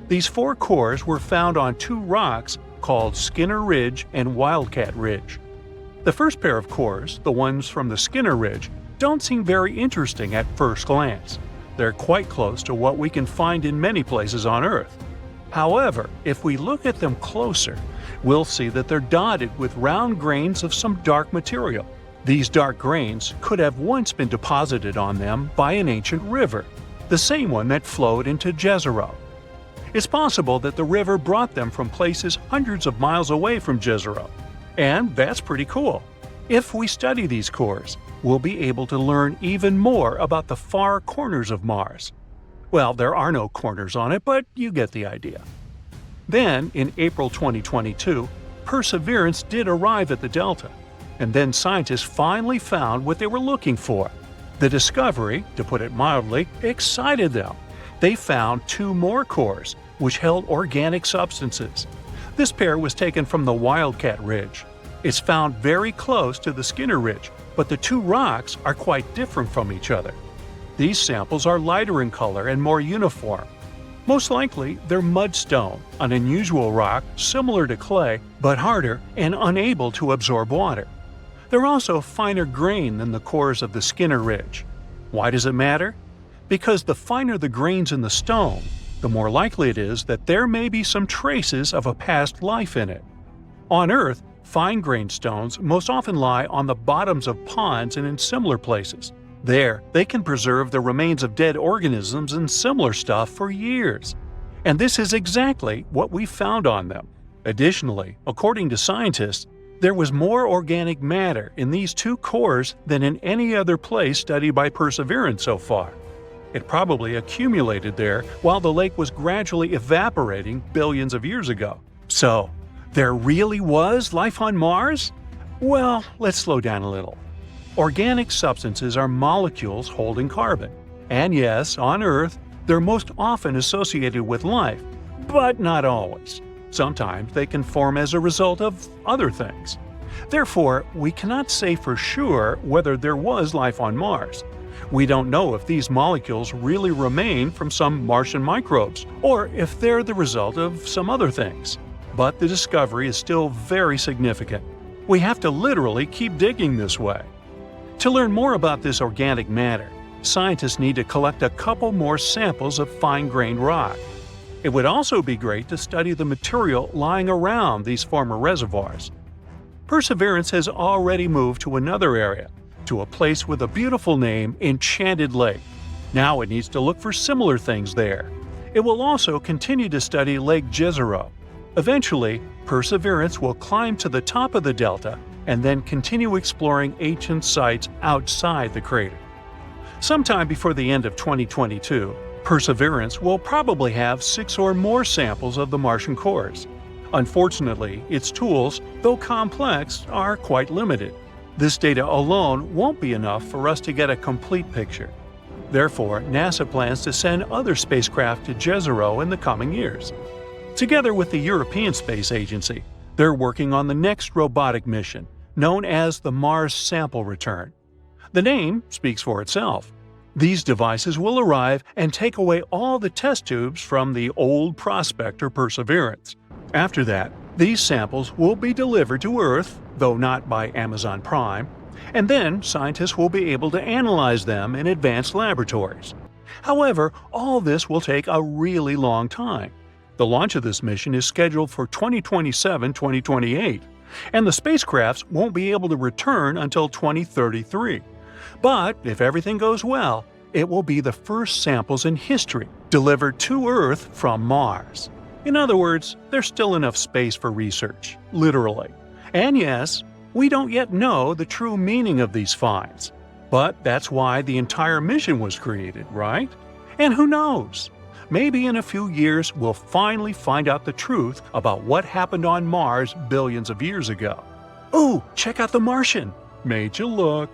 These 4 cores were found on 2 rocks called Skinner Ridge and Wildcat Ridge. The first pair of cores, the ones from the Skinner Ridge, don't seem very interesting at first glance. They're quite close to what we can find in many places on Earth. However, if we look at them closer, we'll see that they're dotted with round grains of some dark material. These dark grains could have once been deposited on them by an ancient river, the same one that flowed into Jezero. It's possible that the river brought them from places hundreds of miles away from Jezero, and that's pretty cool. If we study these cores, we'll be able to learn even more about the far corners of Mars. Well, there are no corners on it, but you get the idea. Then, in April 2022, Perseverance did arrive at the delta, and then scientists finally found what they were looking for. The discovery, to put it mildly, excited them. They found 2 more cores, which held organic substances. This pair was taken from the Wildcat Ridge. It's found very close to the Skinner Ridge, but the 2 rocks are quite different from each other. These samples are lighter in color and more uniform. Most likely, they're mudstone, an unusual rock similar to clay, but harder and unable to absorb water. They're also finer grained than the cores of the Skinner Ridge. Why does it matter? Because the finer the grains in the stone, the more likely it is that there may be some traces of a past life in it. On Earth, fine-grained stones most often lie on the bottoms of ponds and in similar places. There, they can preserve the remains of dead organisms and similar stuff for years. And this is exactly what we found on them. Additionally, according to scientists, there was more organic matter in these 2 cores than in any other place studied by Perseverance so far. It probably accumulated there while the lake was gradually evaporating billions of years ago. So, there really was life on Mars? Well, let's slow down a little. Organic substances are molecules holding carbon. And yes, on Earth, they're most often associated with life, but not always. Sometimes they can form as a result of other things. Therefore, we cannot say for sure whether there was life on Mars. We don't know if these molecules really remain from some Martian microbes, or if they're the result of some other things. But the discovery is still very significant. We have to literally keep digging this way. To learn more about this organic matter, scientists need to collect a couple more samples of fine-grained rock. It would also be great to study the material lying around these former reservoirs. Perseverance has already moved to another area, to a place with a beautiful name, Enchanted Lake. Now it needs to look for similar things there. It will also continue to study Lake Jezero. Eventually, Perseverance will climb to the top of the delta and then continue exploring ancient sites outside the crater. Sometime before the end of 2022, Perseverance will probably have 6 or more samples of the Martian cores. Unfortunately, its tools, though complex, are quite limited. This data alone won't be enough for us to get a complete picture. Therefore, NASA plans to send other spacecraft to Jezero in the coming years. Together with the European Space Agency, they're working on the next robotic mission, known as the Mars Sample Return. The name speaks for itself. These devices will arrive and take away all the test tubes from the old Prospector Perseverance. After that, these samples will be delivered to Earth, though not by Amazon Prime, and then scientists will be able to analyze them in advanced laboratories. However, all this will take a really long time. The launch of this mission is scheduled for 2027-2028, and the spacecrafts won't be able to return until 2033. But if everything goes well, it will be the first samples in history delivered to Earth from Mars. In other words, there's still enough space for research, literally. And yes, we don't yet know the true meaning of these finds. But that's why the entire mission was created, right? And who knows? Maybe in a few years we'll finally find out the truth about what happened on Mars billions of years ago. Ooh, check out the Martian. Made you look.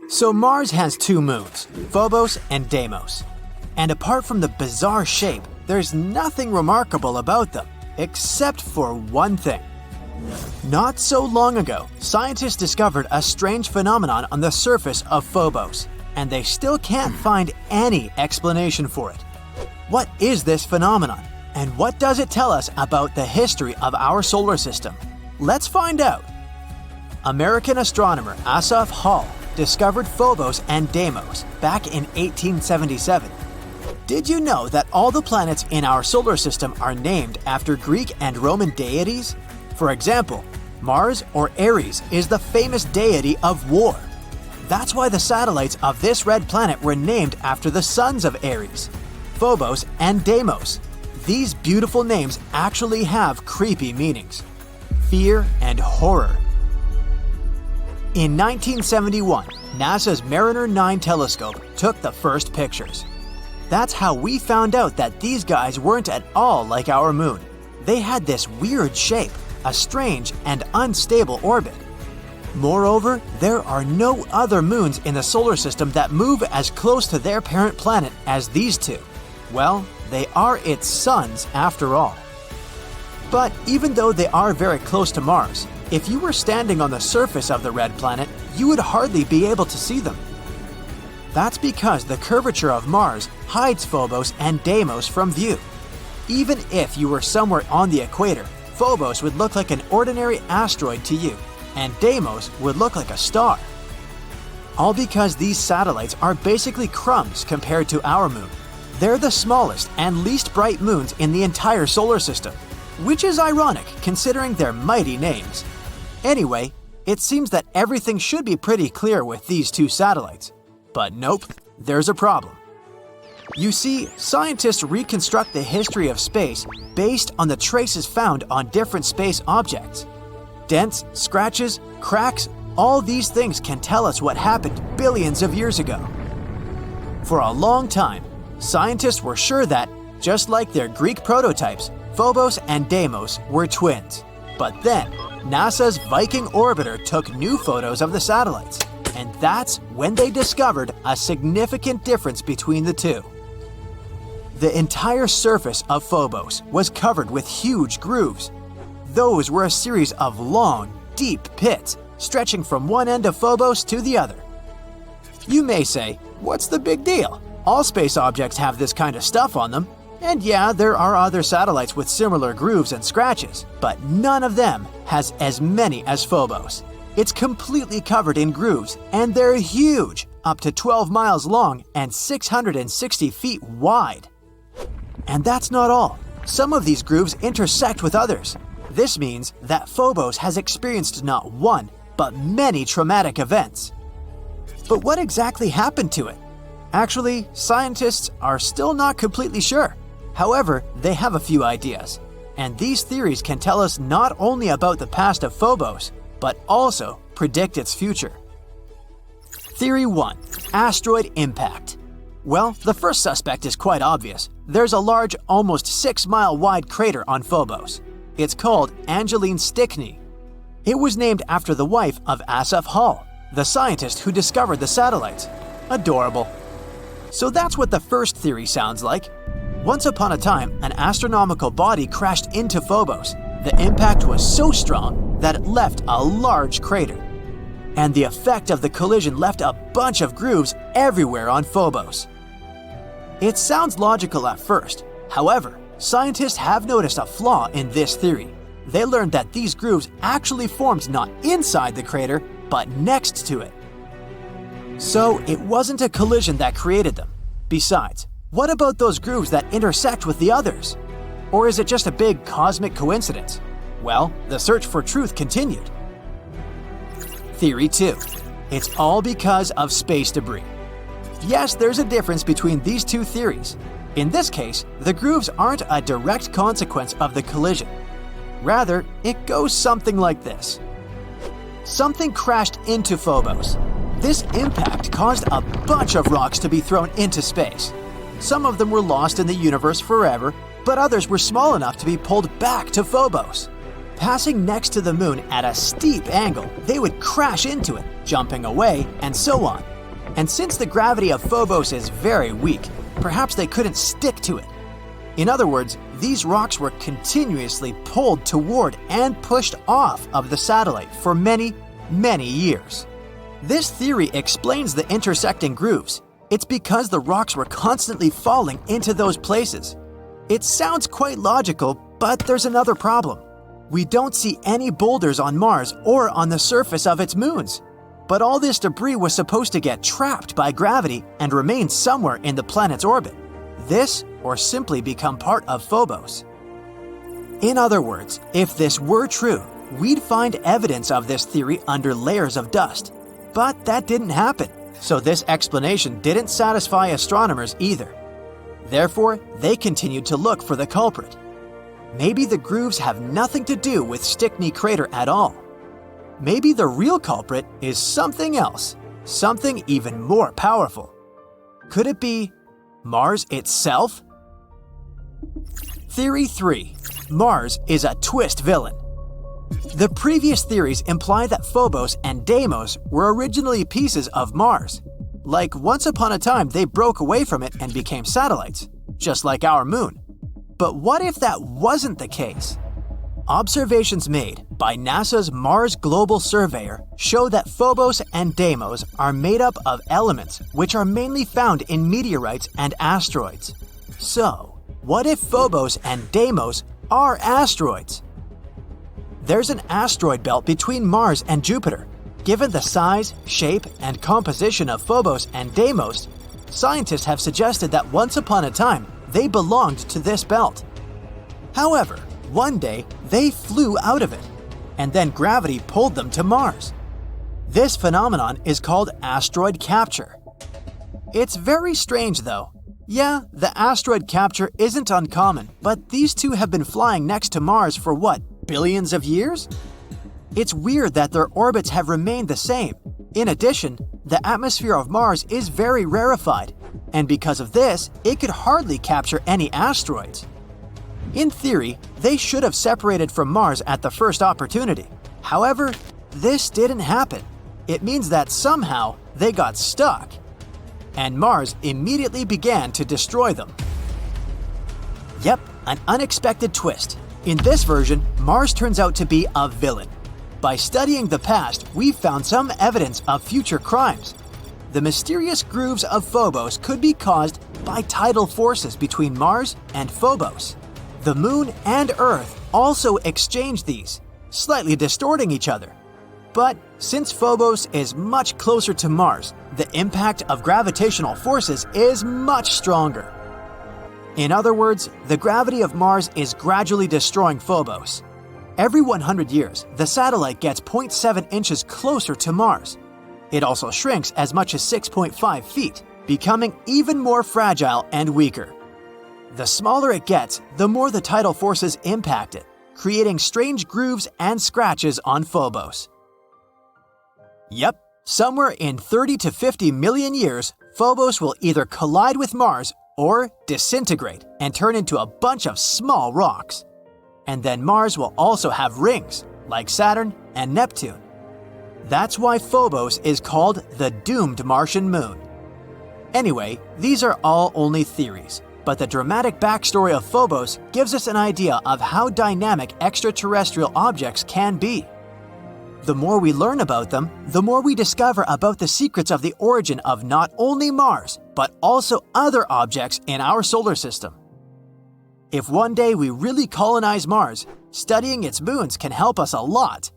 So Mars has two moons, Phobos and Deimos. And apart from the bizarre shape, there's nothing remarkable about them, except for one thing. Not so long ago, scientists discovered a strange phenomenon on the surface of Phobos, and they still can't find any explanation for it. What is this phenomenon, and what does it tell us about the history of our solar system? Let's find out. American astronomer Asaph Hall discovered Phobos and Deimos back in 1877. Did you know that all the planets in our solar system are named after Greek and Roman deities? For example, Mars or Ares is the famous deity of war. That's why the satellites of this red planet were named after the sons of Ares, Phobos and Deimos. These beautiful names actually have creepy meanings: fear and horror. In 1971, NASA's Mariner 9 telescope took the first pictures. That's how we found out that these guys weren't at all like our moon. They had this weird shape, a strange and unstable orbit. Moreover, there are no other moons in the solar system that move as close to their parent planet as these two. Well, they are its sons after all. But even though they are very close to Mars, if you were standing on the surface of the red planet, you would hardly be able to see them. That's because the curvature of Mars hides Phobos and Deimos from view. Even if you were somewhere on the equator, Phobos would look like an ordinary asteroid to you, and Deimos would look like a star. All because these satellites are basically crumbs compared to our moon. They're the smallest and least bright moons in the entire solar system, which is ironic considering their mighty names. Anyway, it seems that everything should be pretty clear with these two satellites. But nope, there's a problem. You see, scientists reconstruct the history of space based on the traces found on different space objects. Dents, scratches, cracks, all these things can tell us what happened billions of years ago. For a long time, scientists were sure that, just like their Greek prototypes, Phobos and Deimos were twins. But then, NASA's Viking orbiter took new photos of the satellites, and that's when they discovered a significant difference between the two. The entire surface of Phobos was covered with huge grooves. Those were a series of long, deep pits stretching from one end of Phobos to the other. You may say, what's the big deal? All space objects have this kind of stuff on them. And yeah, there are other satellites with similar grooves and scratches, but none of them has as many as Phobos. It's completely covered in grooves, and they're huge, up to 12 miles long and 660 feet wide. And that's not all. Some of these grooves intersect with others. This means that Phobos has experienced not one, but many traumatic events. But what exactly happened to it? Actually, scientists are still not completely sure. However, they have a few ideas, and these theories can tell us not only about the past of Phobos, but also predict its future. Theory 1. Asteroid impact. Well, the first suspect is quite obvious. There's a large, almost 6-mile wide crater on Phobos. It's called Angeline Stickney. It was named after the wife of Asaph Hall, the scientist who discovered the satellites. Adorable. So that's what the first theory sounds like. Once upon a time, an astronomical body crashed into Phobos. The impact was so strong that it left a large crater. And the effect of the collision left a bunch of grooves everywhere on Phobos. It sounds logical at first. However, scientists have noticed a flaw in this theory. They learned that these grooves actually formed not inside the crater, but next to it. So it wasn't a collision that created them. Besides, what about those grooves that intersect with the others? Or is it just a big cosmic coincidence? Well, the search for truth continued. Theory 2. It's all because of space debris. Yes, there's a difference between these two theories. In this case, the grooves aren't a direct consequence of the collision. Rather, it goes something like this. Something crashed into Phobos. This impact caused a bunch of rocks to be thrown into space. Some of them were lost in the universe forever, but others were small enough to be pulled back to Phobos. Passing next to the moon at a steep angle, they would crash into it, jumping away, and so on. And since the gravity of Phobos is very weak, perhaps they couldn't stick to it. In other words, these rocks were continuously pulled toward and pushed off of the satellite for many, many years. This theory explains the intersecting grooves. It's because the rocks were constantly falling into those places. It sounds quite logical, but there's another problem. We don't see any boulders on Mars or on the surface of its moons. But all this debris was supposed to get trapped by gravity and remain somewhere in the planet's orbit. This, or simply become part of Phobos. In other words, if this were true, we'd find evidence of this theory under layers of dust. But that didn't happen, so this explanation didn't satisfy astronomers either. Therefore, they continued to look for the culprit. Maybe the grooves have nothing to do with Stickney Crater at all. Maybe the real culprit is something else, something even more powerful. Could it be Mars itself? Theory 3. Mars is a twist villain. The previous theories imply that Phobos and Deimos were originally pieces of Mars. Like once upon a time they broke away from it and became satellites, just like our moon. But what if that wasn't the case? Observations made by NASA's Mars Global Surveyor show that Phobos and Deimos are made up of elements which are mainly found in meteorites and asteroids. So, what if Phobos and Deimos are asteroids? There's an asteroid belt between Mars and Jupiter. Given the size, shape, and composition of Phobos and Deimos, scientists have suggested that once upon a time they belonged to this belt. However, one day they flew out of it, and then gravity pulled them to Mars. This phenomenon is called asteroid capture. It's very strange though. Yeah, the asteroid capture isn't uncommon, but these two have been flying next to Mars for what, billions of years? It's weird that their orbits have remained the same. In addition, the atmosphere of Mars is very rarefied, and because of this, it could hardly capture any asteroids. In theory, they should have separated from Mars at the first opportunity. However, this didn't happen. It means that somehow they got stuck, and Mars immediately began to destroy them. Yep, an unexpected twist. In this version, Mars turns out to be a villain. By studying the past, we've found some evidence of future crimes. The mysterious grooves of Phobos could be caused by tidal forces between Mars and Phobos. The Moon and Earth also exchange these, slightly distorting each other. But since Phobos is much closer to Mars, the impact of gravitational forces is much stronger. In other words, the gravity of Mars is gradually destroying Phobos. Every 100 years, the satellite gets 0.7 inches closer to Mars. It also shrinks as much as 6.5 feet, becoming even more fragile and weaker. The smaller it gets, the more the tidal forces impact it, creating strange grooves and scratches on Phobos. Yep, somewhere in 30 to 50 million years, Phobos will either collide with Mars or disintegrate and turn into a bunch of small rocks. And then Mars will also have rings, like Saturn and Neptune. That's why Phobos is called the doomed Martian moon. Anyway, these are all only theories, but the dramatic backstory of Phobos gives us an idea of how dynamic extraterrestrial objects can be. The more we learn about them, the more we discover about the secrets of the origin of not only Mars, but also other objects in our solar system. If one day we really colonize Mars, studying its moons can help us a lot.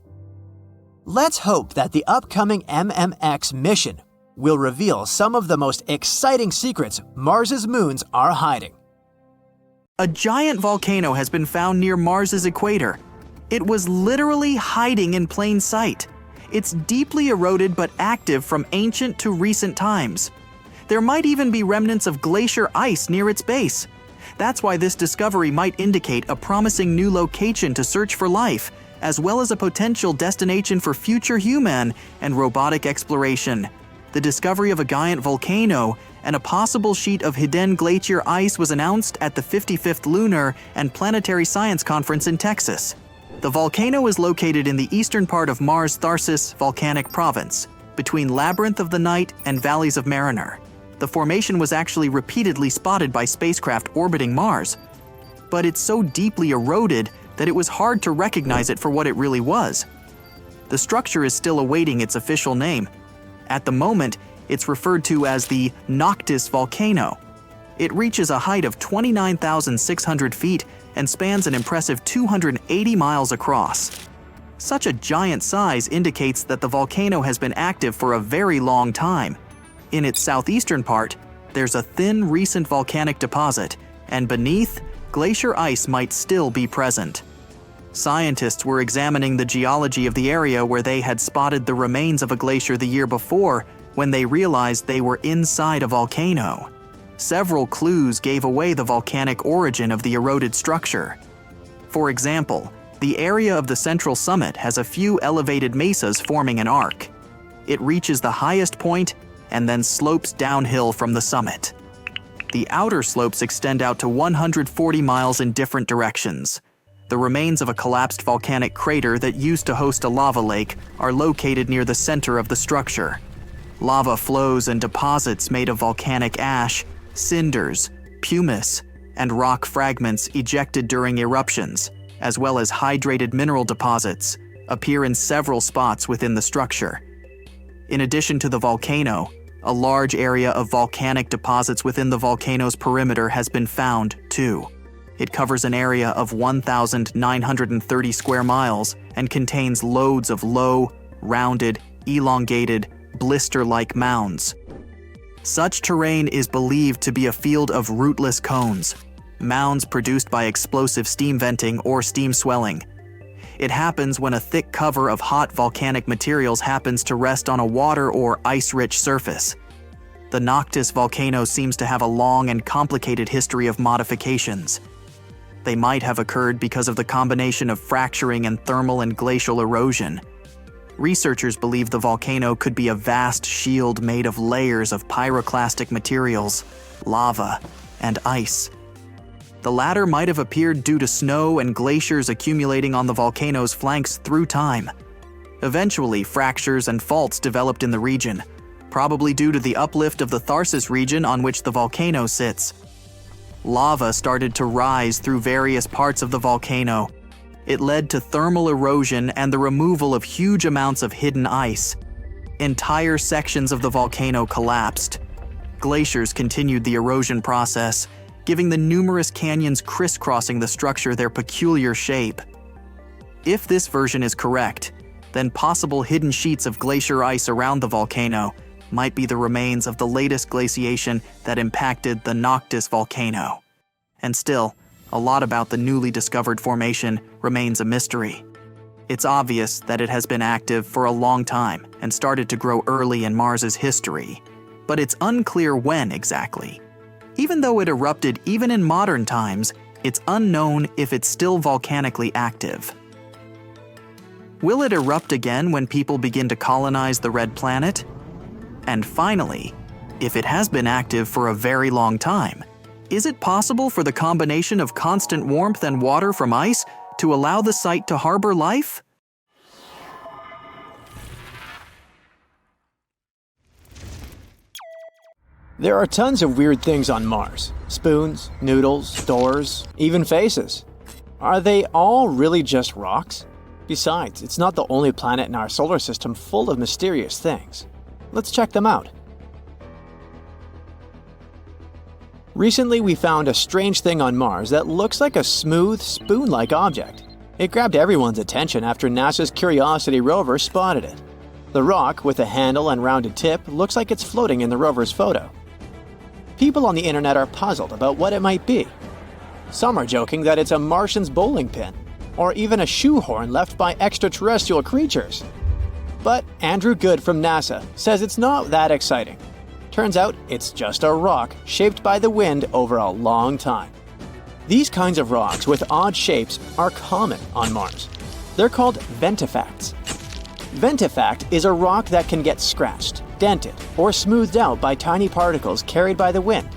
Let's hope that the upcoming MMX mission will reveal some of the most exciting secrets Mars's moons are hiding. A giant volcano has been found near Mars's equator. It was literally hiding in plain sight. It's deeply eroded but active from ancient to recent times. There might even be remnants of glacier ice near its base. That's why this discovery might indicate a promising new location to search for life, as well as a potential destination for future human and robotic exploration. The discovery of a giant volcano and a possible sheet of hidden glacier ice was announced at the 55th Lunar and Planetary Science Conference in Texas. The volcano is located in the eastern part of Mars' Tharsis volcanic province, between Labyrinth of the Night and Valleys of Mariner. The formation was actually repeatedly spotted by spacecraft orbiting Mars, but it's so deeply eroded that it was hard to recognize it for what it really was. The structure is still awaiting its official name. At the moment, it's referred to as the Noctis volcano. It reaches a height of 29,600 feet and spans an impressive 280 miles across. Such a giant size indicates that the volcano has been active for a very long time. In its southeastern part, there's a thin recent volcanic deposit, and beneath, glacier ice might still be present. Scientists were examining the geology of the area where they had spotted the remains of a glacier the year before when they realized they were inside a volcano. Several clues gave away the volcanic origin of the eroded structure. For example, the area of the central summit has a few elevated mesas forming an arc. It reaches the highest point and then slopes downhill from the summit. The outer slopes extend out to 140 miles in different directions. The remains of a collapsed volcanic crater that used to host a lava lake are located near the center of the structure. Lava flows and deposits made of volcanic ash, cinders, pumice, and rock fragments ejected during eruptions, as well as hydrated mineral deposits, appear in several spots within the structure. In addition to the volcano, a large area of volcanic deposits within the volcano's perimeter has been found, too. It covers an area of 1,930 square miles and contains loads of low, rounded, elongated, blister-like mounds. Such terrain is believed to be a field of rootless cones, mounds produced by explosive steam venting or steam swelling. It happens when a thick cover of hot volcanic materials happens to rest on a water or ice-rich surface. The Noctis volcano seems to have a long and complicated history of modifications. They might have occurred because of the combination of fracturing and thermal and glacial erosion. Researchers believe the volcano could be a vast shield made of layers of pyroclastic materials, lava, and ice. The latter might have appeared due to snow and glaciers accumulating on the volcano's flanks through time. Eventually, fractures and faults developed in the region, probably due to the uplift of the Tharsis region on which the volcano sits. Lava started to rise through various parts of the volcano. It led to thermal erosion and the removal of huge amounts of hidden ice. Entire sections of the volcano collapsed. Glaciers continued the erosion process, giving the numerous canyons crisscrossing the structure their peculiar shape. If this version is correct, then possible hidden sheets of glacier ice around the volcano might be the remains of the latest glaciation that impacted the Noctis volcano. And still, a lot about the newly discovered formation remains a mystery. It's obvious that it has been active for a long time and started to grow early in Mars's history, but it's unclear when exactly. Even though it erupted even in modern times, it's unknown if it's still volcanically active. Will it erupt again when people begin to colonize the red planet? And finally, if it has been active for a very long time, is it possible for the combination of constant warmth and water from ice to allow the site to harbor life? There are tons of weird things on Mars. Spoons, noodles, doors, even faces. Are they all really just rocks? Besides, it's not the only planet in our solar system full of mysterious things. Let's check them out. Recently, we found a strange thing on Mars that looks like a smooth, spoon-like object. It grabbed everyone's attention after NASA's Curiosity rover spotted it. The rock, with a handle and rounded tip, looks like it's floating in the rover's photo. People on the internet are puzzled about what it might be. Some are joking that it's a Martian's bowling pin, or even a shoehorn left by extraterrestrial creatures. But Andrew Good from NASA says it's not that exciting. Turns out it's just a rock shaped by the wind over a long time. These kinds of rocks with odd shapes are common on Mars. They're called ventifacts. Ventifact is a rock that can get scratched, dented, or smoothed out by tiny particles carried by the wind.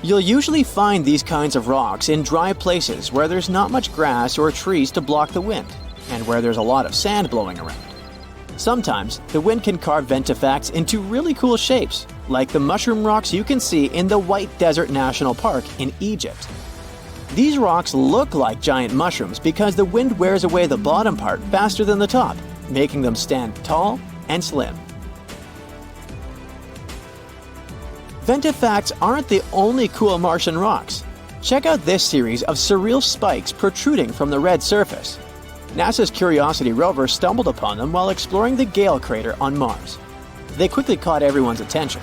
You'll usually find these kinds of rocks in dry places where there's not much grass or trees to block the wind, and where there's a lot of sand blowing around. Sometimes, the wind can carve ventifacts into really cool shapes, like the mushroom rocks you can see in the White Desert National Park in Egypt. These rocks look like giant mushrooms because the wind wears away the bottom part faster than the top, making them stand tall and slim. Ventifacts aren't the only cool Martian rocks. Check out this series of surreal spikes protruding from the red surface. NASA's Curiosity rover stumbled upon them while exploring the Gale crater on Mars. They quickly caught everyone's attention.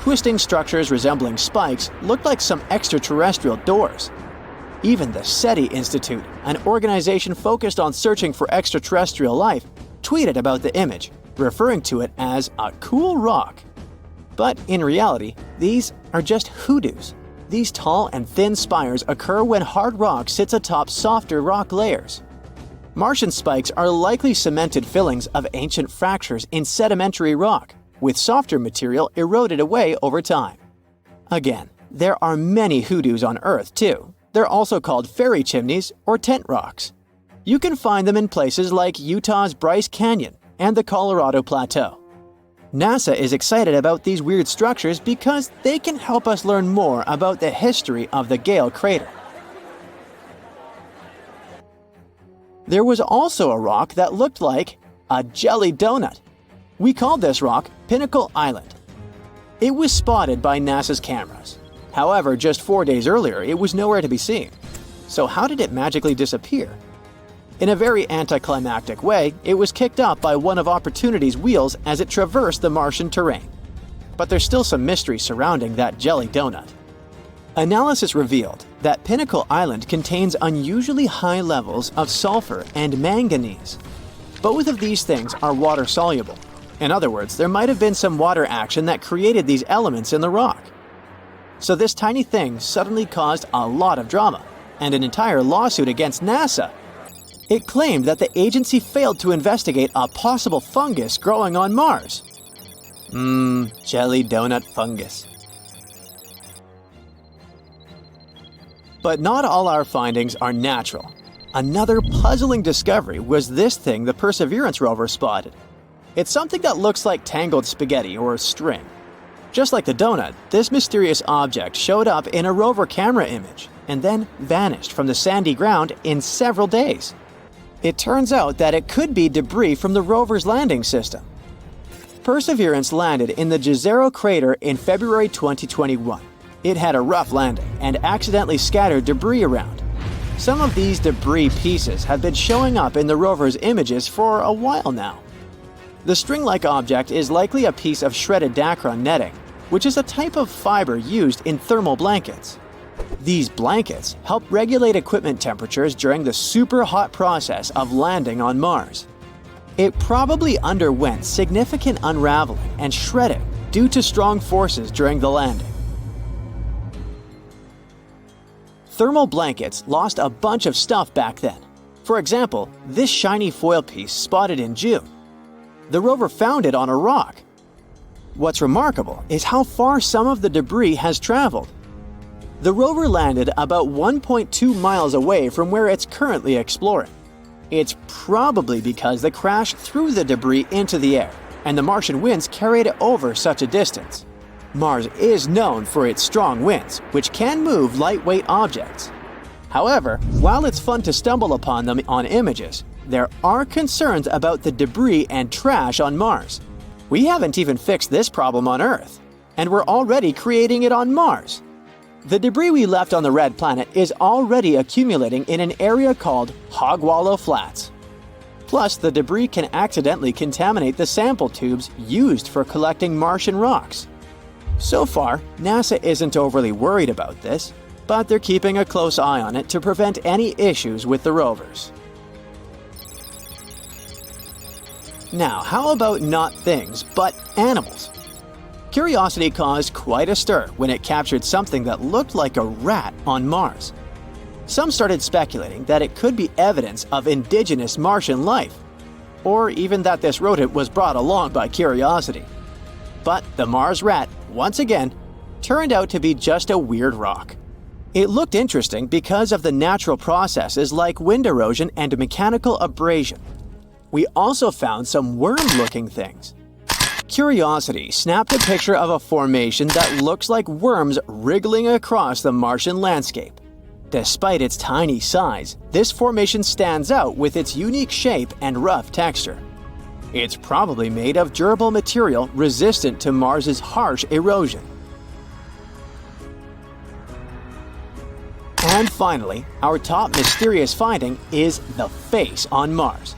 Twisting structures resembling spikes looked like some extraterrestrial doors. Even the SETI Institute, an organization focused on searching for extraterrestrial life, tweeted about the image, referring to it as a cool rock. But in reality, these are just hoodoos. These tall and thin spires occur when hard rock sits atop softer rock layers. Martian spikes are likely cemented fillings of ancient fractures in sedimentary rock, with softer material eroded away over time. Again, there are many hoodoos on Earth too. They're also called fairy chimneys or tent rocks. You can find them in places like Utah's Bryce Canyon and the Colorado Plateau. NASA is excited about these weird structures because they can help us learn more about the history of the Gale crater. There was also a rock that looked like a jelly donut. We called this rock Pinnacle Island. It was spotted by NASA's cameras. However, just 4 days earlier, it was nowhere to be seen. So how did it magically disappear? In a very anticlimactic way, it was kicked up by one of Opportunity's wheels as it traversed the Martian terrain. But there's still some mystery surrounding that jelly donut. Analysis revealed that Pinnacle Island contains unusually high levels of sulfur and manganese. Both of these things are water-soluble. In other words, there might have been some water action that created these elements in the rock. So this tiny thing suddenly caused a lot of drama, and an entire lawsuit against NASA. It claimed that the agency failed to investigate a possible fungus growing on Mars. Jelly donut fungus. But not all our findings are natural. Another puzzling discovery was this thing the Perseverance rover spotted. It's something that looks like tangled spaghetti or string. Just like the donut, this mysterious object showed up in a rover camera image and then vanished from the sandy ground in several days. It turns out that it could be debris from the rover's landing system. Perseverance landed in the Jezero crater in February 2021. It had a rough landing and accidentally scattered debris around. Some of these debris pieces have been showing up in the rover's images for a while now. The string-like object is likely a piece of shredded Dacron netting, which is a type of fiber used in thermal blankets. These blankets help regulate equipment temperatures during the super hot process of landing on Mars. It probably underwent significant unraveling and shredding due to strong forces during the landing. Thermal blankets lost a bunch of stuff back then. For example, this shiny foil piece spotted in June. The rover found it on a rock. What's remarkable is how far some of the debris has traveled. The rover landed about 1.2 miles away from where it's currently exploring. It's probably because the crash threw the debris into the air, and the Martian winds carried it over such a distance. Mars is known for its strong winds, which can move lightweight objects. However, while it's fun to stumble upon them on images, there are concerns about the debris and trash on Mars. We haven't even fixed this problem on Earth, and we're already creating it on Mars. The debris we left on the red planet is already accumulating in an area called Hog Wallow Flats. Plus, the debris can accidentally contaminate the sample tubes used for collecting Martian rocks. So far, NASA isn't overly worried about this, but they're keeping a close eye on it to prevent any issues with the rovers. Now, how about not things, but animals? Curiosity caused quite a stir when it captured something that looked like a rat on Mars. Some started speculating that it could be evidence of indigenous Martian life, or even that this rodent was brought along by curiosity. But the Mars rat, once again, turned out to be just a weird rock. It looked interesting because of the natural processes like wind erosion and mechanical abrasion. We also found some worm-looking things. Curiosity snapped a picture of a formation that looks like worms wriggling across the Martian landscape. Despite its tiny size, this formation stands out with its unique shape and rough texture. It's probably made of durable material resistant to Mars's harsh erosion. And finally, our top mysterious finding is the face on Mars.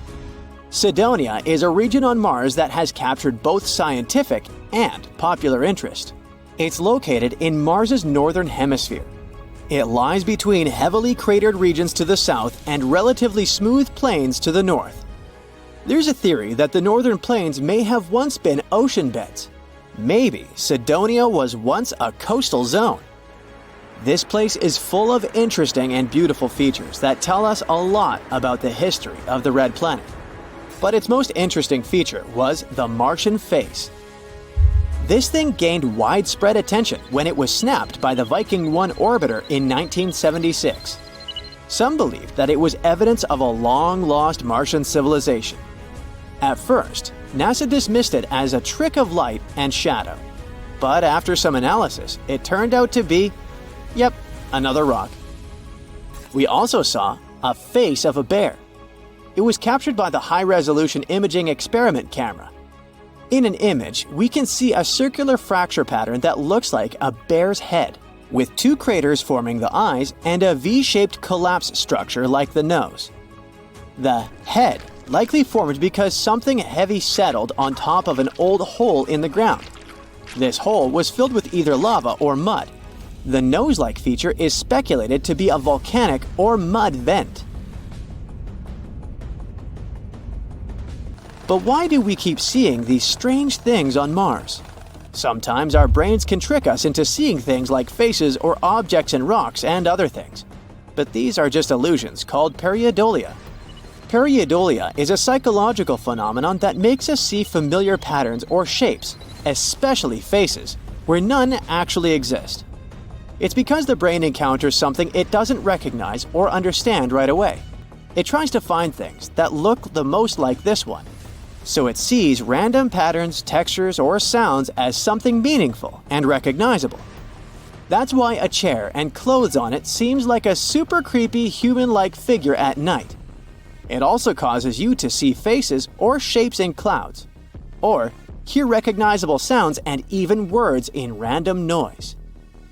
Cydonia is a region on Mars that has captured both scientific and popular interest. It's located in Mars's northern hemisphere. It lies between heavily cratered regions to the south and relatively smooth plains to the north. There's a theory that the northern plains may have once been ocean beds. Maybe Cydonia was once a coastal zone. This place is full of interesting and beautiful features that tell us a lot about the history of the Red Planet. But its most interesting feature was the Martian face. This thing gained widespread attention when it was snapped by the Viking 1 orbiter in 1976. Some believed that it was evidence of a long-lost Martian civilization. At first, NASA dismissed it as a trick of light and shadow. But after some analysis, it turned out to be, yep, another rock. We also saw a face of a bear. It was captured by the high-resolution imaging experiment camera. In an image, we can see a circular fracture pattern that looks like a bear's head, with two craters forming the eyes and a V-shaped collapse structure like the nose. The head likely formed because something heavy settled on top of an old hole in the ground. This hole was filled with either lava or mud. The nose-like feature is speculated to be a volcanic or mud vent. But why do we keep seeing these strange things on Mars? Sometimes our brains can trick us into seeing things like faces or objects in rocks and other things. But these are just illusions called pareidolia. Pareidolia is a psychological phenomenon that makes us see familiar patterns or shapes, especially faces, where none actually exist. It's because the brain encounters something it doesn't recognize or understand right away. It tries to find things that look the most like this one. So it sees random patterns, textures, or sounds as something meaningful and recognizable. That's why a chair and clothes on it seems like a super creepy human-like figure at night. It also causes you to see faces or shapes in clouds, or hear recognizable sounds and even words in random noise.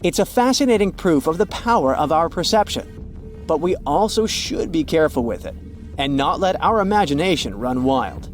It's a fascinating proof of the power of our perception, but we also should be careful with it and not let our imagination run wild.